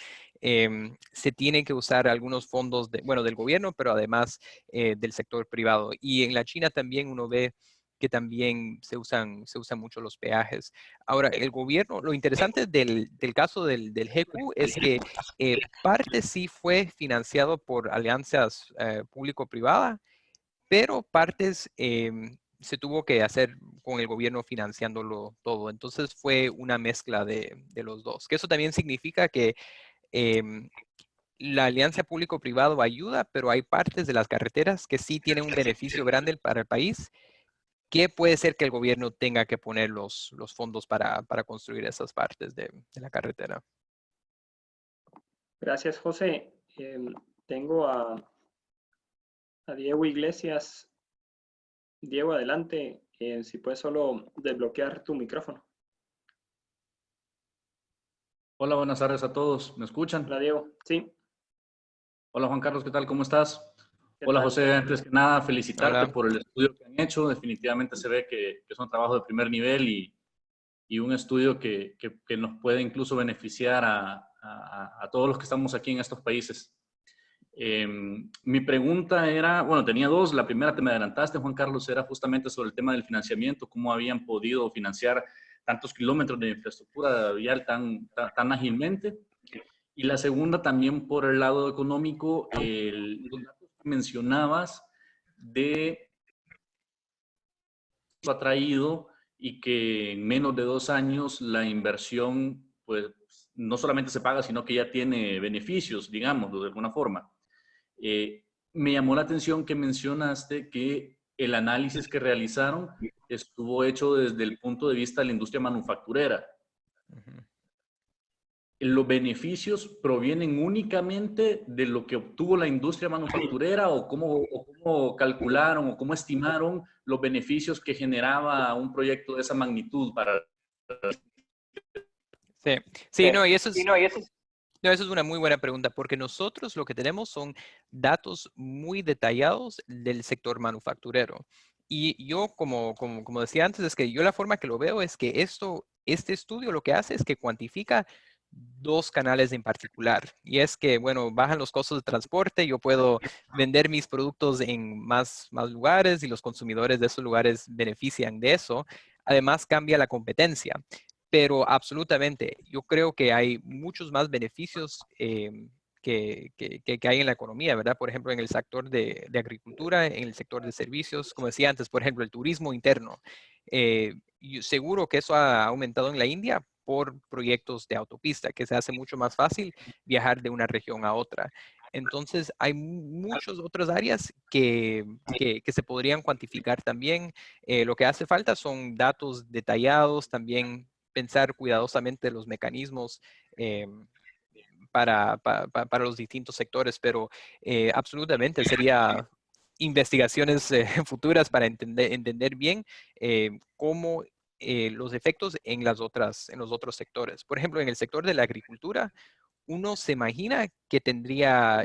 se tienen que usar algunos fondos del gobierno, pero además del sector privado. Y en la China también uno ve que también se usan mucho los peajes. Ahora, el gobierno, lo interesante del caso del GQ es que parte sí fue financiado por alianzas público-privada, pero partes se tuvo que hacer con el gobierno financiándolo todo. Entonces fue una mezcla de los dos. Que eso también significa que la alianza público-privado ayuda, pero hay partes de las carreteras que sí tienen un beneficio grande para el país, que puede ser que el gobierno tenga que poner los fondos para construir esas partes de la carretera. Gracias, José. Tengo a Diego Iglesias. Diego, adelante. Si puedes solo desbloquear tu micrófono. Hola, buenas tardes a todos. ¿Me escuchan? Hola, Diego. Sí. Hola, Juan Carlos, ¿qué tal? ¿Cómo estás? ¿Qué Hola, tal? José. Antes que nada, felicitarte Hola. por el estudio que han hecho. Definitivamente se ve que es un trabajo de primer nivel y un estudio que nos puede incluso beneficiar a todos los que estamos aquí en estos países. Mi pregunta era, bueno, tenía dos. La primera te me adelantaste, Juan Carlos, era justamente sobre el tema del financiamiento, cómo habían podido financiar tantos kilómetros de infraestructura vial tan ágilmente. Y la segunda también por el lado económico, los datos que mencionabas de lo ha traído y que en menos de 2 años la inversión, pues, no solamente se paga, sino que ya tiene beneficios, digámoslo de alguna forma. Me llamó la atención que mencionaste que el análisis que realizaron estuvo hecho desde el punto de vista de la industria manufacturera. Ujú. ¿Los beneficios provienen únicamente de lo que obtuvo la industria manufacturera o cómo calcularon o cómo estimaron los beneficios que generaba un proyecto de esa magnitud para... Sí, sí, no, y eso es, no, eso es una muy buena pregunta, porque nosotros lo que tenemos son datos muy detallados del sector manufacturero. Y yo, como decía antes, es que yo la forma que lo veo es que este estudio lo que hace es que cuantifica dos canales en particular. Y es que, bueno, bajan los costos de transporte, yo puedo vender mis productos en más lugares y los consumidores de esos lugares benefician de eso. Además, cambia la competencia. Pero absolutamente, yo creo que hay muchos más beneficios que hay en la economía, ¿verdad? Por ejemplo, en el sector de agricultura, en el sector de servicios, como decía antes, por ejemplo, el turismo interno. Seguro que eso ha aumentado en la India por proyectos de autopista, que se hace mucho más fácil viajar de una región a otra. Entonces, hay muchas otras áreas que se podrían cuantificar también. Lo que hace falta son datos detallados, también pensar cuidadosamente los mecanismos para los distintos sectores, pero absolutamente sería investigaciones futuras para entender bien cómo los efectos en los otros sectores. Por ejemplo, en el sector de la agricultura, uno se imagina que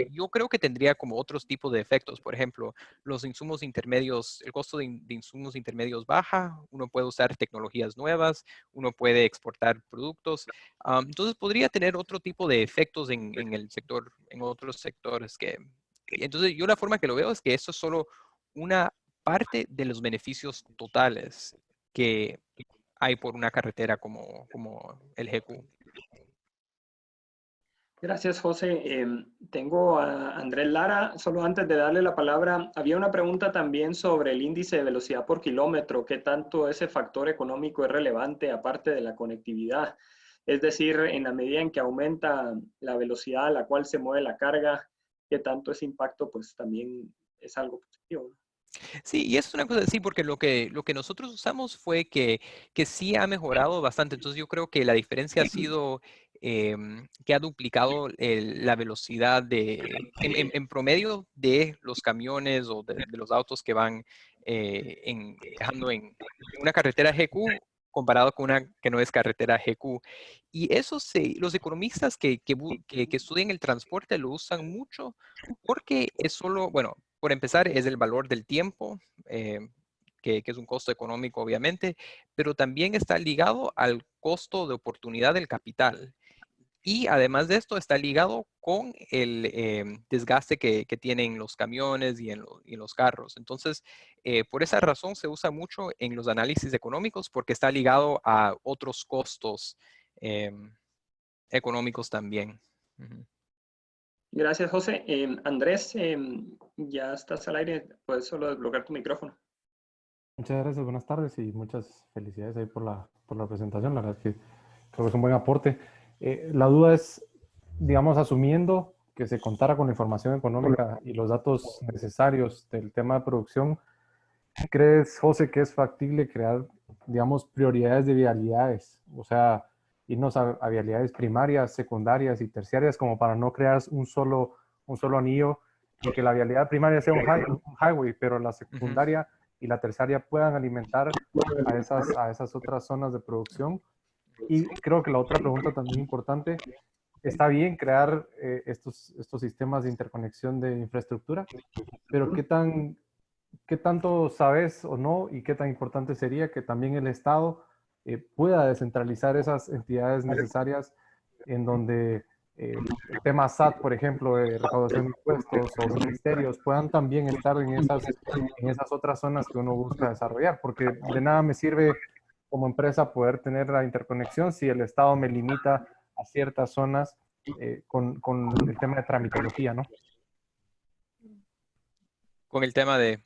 yo creo que tendría como otros tipos de efectos. Por ejemplo, los insumos intermedios, el costo de insumos intermedios baja, uno puede usar tecnologías nuevas, uno puede exportar productos. Entonces podría tener otro tipo de efectos en el sector, en otros sectores entonces yo la forma que lo veo es que eso es solo una parte de los beneficios totales que hay por una carretera como el GQ. Gracias, José. Tengo a Andrés Lara. Solo antes de darle la palabra, había una pregunta también sobre el índice de velocidad por kilómetro. ¿Qué tanto ese factor económico es relevante aparte de la conectividad? Es decir, en la medida en que aumenta la velocidad a la cual se mueve la carga, ¿qué tanto ese impacto pues también es algo positivo? Sí, y eso es una cosa, sí, porque lo que nosotros usamos fue que sí ha mejorado bastante. Entonces yo creo que la diferencia ha sido que ha duplicado la velocidad en promedio de los camiones o de los autos que van viajando en una carretera GQ comparado con una que no es carretera GQ. Y eso los economistas que estudian el transporte lo usan mucho porque es solo, bueno, por empezar, es el valor del tiempo, eh, que es un costo económico, obviamente, pero también está ligado al costo de oportunidad del capital. Y además de esto, está ligado con el desgaste que tienen los camiones y en los carros. Entonces, por esa razón se usa mucho en los análisis económicos porque está ligado a otros costos económicos también. Ujú. Gracias, José. Andrés, ya estás al aire. Puedes solo desbloquear tu micrófono. Muchas gracias, buenas tardes y muchas felicidades ahí por la presentación. La verdad que creo que es un buen aporte. La duda es, digamos, asumiendo que se contara con la información económica y los datos necesarios del tema de producción, ¿crees, José, que es factible crear, digamos, prioridades de vialidades? O sea, irnos a vialidades primarias, secundarias y terciarias como para no crear un solo anillo y que la vialidad primaria sea un highway, pero la Ujú. secundaria y la terciaria puedan alimentar a esas otras zonas de producción. Y creo que la otra pregunta también importante, está bien crear estos sistemas de interconexión de infraestructura, pero ¿qué tanto sabes o no y qué tan importante sería que también el Estado pueda descentralizar esas entidades necesarias en donde el tema SAT, por ejemplo, de recaudación de impuestos o ministerios, puedan también estar en esas otras zonas que uno busca desarrollar? Porque de nada me sirve como empresa poder tener la interconexión si el Estado me limita a ciertas zonas con el tema de tramitología, ¿no? Con el tema de,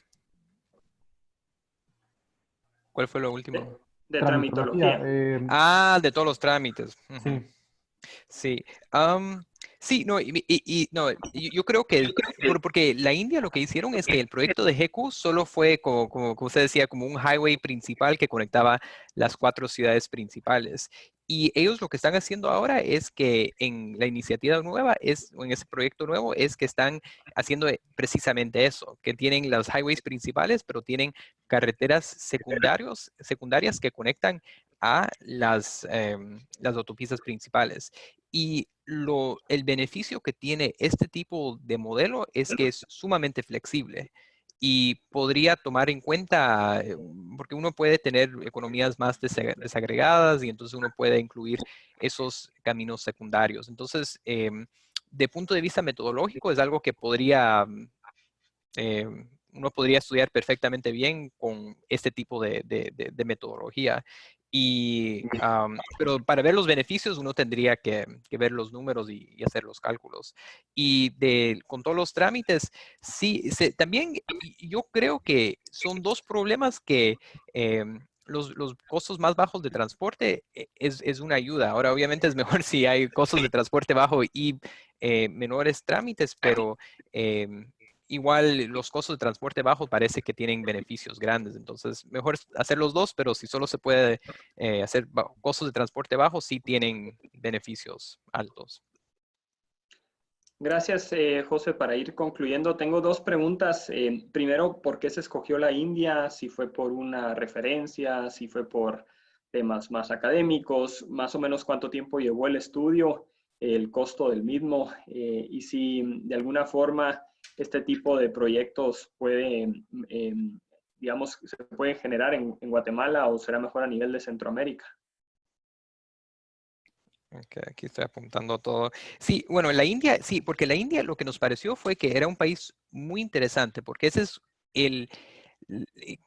¿cuál fue lo último? De Tramitología, tramitología. Ah, de todos los trámites. Ujú. sí. Sí, sí, no, no, yo creo que, porque la India lo que hicieron es que el proyecto de GECU solo fue, como usted decía, como un highway principal que conectaba las 4 ciudades principales. Y ellos lo que están haciendo ahora es que en la iniciativa nueva, o en ese proyecto nuevo, es que están haciendo precisamente eso, que tienen los highways principales, pero tienen carreteras secundarias que conectan a las autopistas principales. Y el beneficio que tiene este tipo de modelo es que es sumamente flexible y podría tomar en cuenta, porque uno puede tener economías más desagregadas y entonces uno puede incluir esos caminos secundarios. Entonces, de punto de vista metodológico, es algo que uno podría estudiar perfectamente bien con este tipo de metodología. Pero para ver los beneficios uno tendría que ver los números y hacer los cálculos. Y con todos los trámites, sí, también yo creo que son dos problemas que los costos más bajos de transporte es una ayuda. Ahora, obviamente es mejor si hay costos de transporte bajo y menores trámites, pero igual los costos de transporte bajo parece que tienen beneficios grandes. Entonces, mejor hacer los dos, pero si solo se puede hacer costos de transporte bajo, sí tienen beneficios altos. Gracias, José. Para ir concluyendo, tengo dos preguntas. Primero, ¿por qué se escogió la India? Si fue por una referencia, si fue por temas más académicos, más o menos cuánto tiempo llevó el estudio, el costo del mismo, y si de alguna forma este tipo de proyectos digamos, se pueden generar en Guatemala o será mejor a nivel de Centroamérica. Okay, aquí estoy apuntando todo. Sí, bueno, la India, sí, porque la India lo que nos pareció fue que era un país muy interesante, porque ese es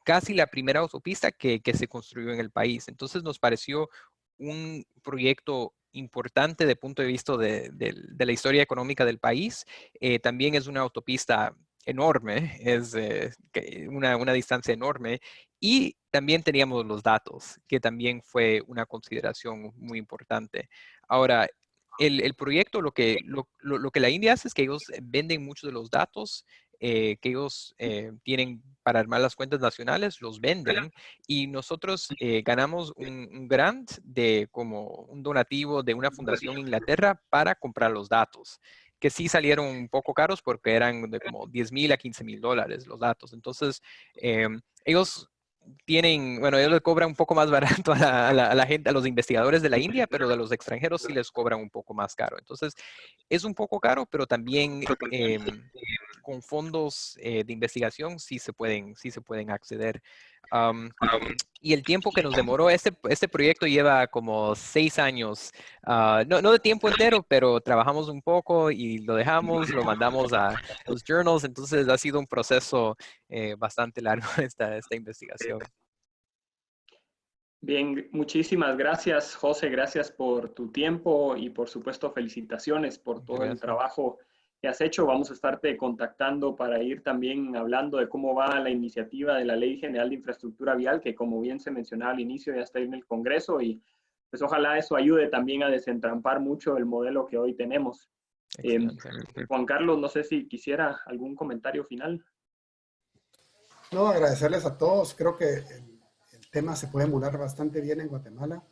casi la primera autopista que se construyó en el país. Entonces nos pareció un proyecto importante de punto de vista de la historia económica del país. También es una autopista enorme, es una distancia enorme. Y también teníamos los datos, que también fue una consideración muy importante. Ahora, el proyecto, lo que la India hace es que ellos venden muchos de los datos que ellos tienen para armar las cuentas nacionales, los venden y nosotros ganamos un grant de como un donativo de una fundación en Inglaterra para comprar los datos, que sí salieron un poco caros porque eran de como $10,000 a $15,000 los datos. Entonces, ellos bueno, ellos le cobran un poco más barato a la gente, a los investigadores de la India, pero de los extranjeros sí les cobran un poco más caro. Entonces, es un poco caro, pero también con fondos de investigación sí se pueden acceder. Um, y el tiempo que nos demoró, este proyecto lleva como 6 años, no de tiempo entero, pero trabajamos un poco y lo dejamos, lo mandamos a los journals, entonces ha sido un proceso bastante largo esta investigación. Bien, muchísimas gracias, José. Gracias por tu tiempo y por supuesto felicitaciones por Muchas todo el gracias. trabajo que has hecho. Vamos a estarte contactando para ir también hablando de cómo va la iniciativa de la Ley General de Infraestructura Vial, que como bien se mencionaba al inicio, ya está en el Congreso, y pues ojalá eso ayude también a desentrampar mucho el modelo que hoy tenemos. Juan Carlos, no sé si quisiera algún comentario final. No, agradecerles a todos. Creo que el tema se puede emular bastante bien en Guatemala.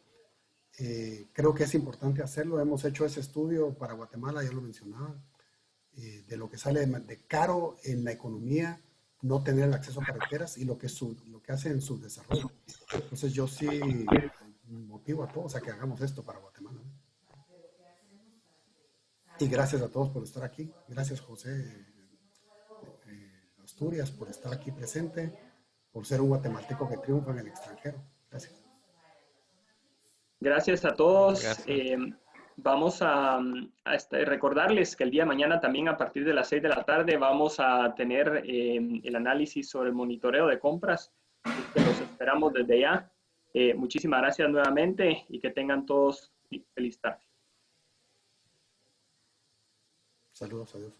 Creo que es importante hacerlo. Hemos hecho ese estudio para Guatemala, ya lo mencionaba, de lo que sale de caro en la economía no tener el acceso a carreteras y lo que hace en su desarrollo. Entonces yo sí motivo a todos a que hagamos esto para Guatemala. Y gracias a todos por estar aquí. Gracias, José Asturias, por estar aquí presente, por ser un guatemalteco que triunfa en el extranjero. Gracias. Gracias a todos. Gracias. Vamos a recordarles que el día de mañana también a partir de las 6 de la tarde vamos a tener el análisis sobre el monitoreo de compras. Que los esperamos desde ya. Muchísimas gracias nuevamente y que tengan todos feliz tarde. Saludos, adiós.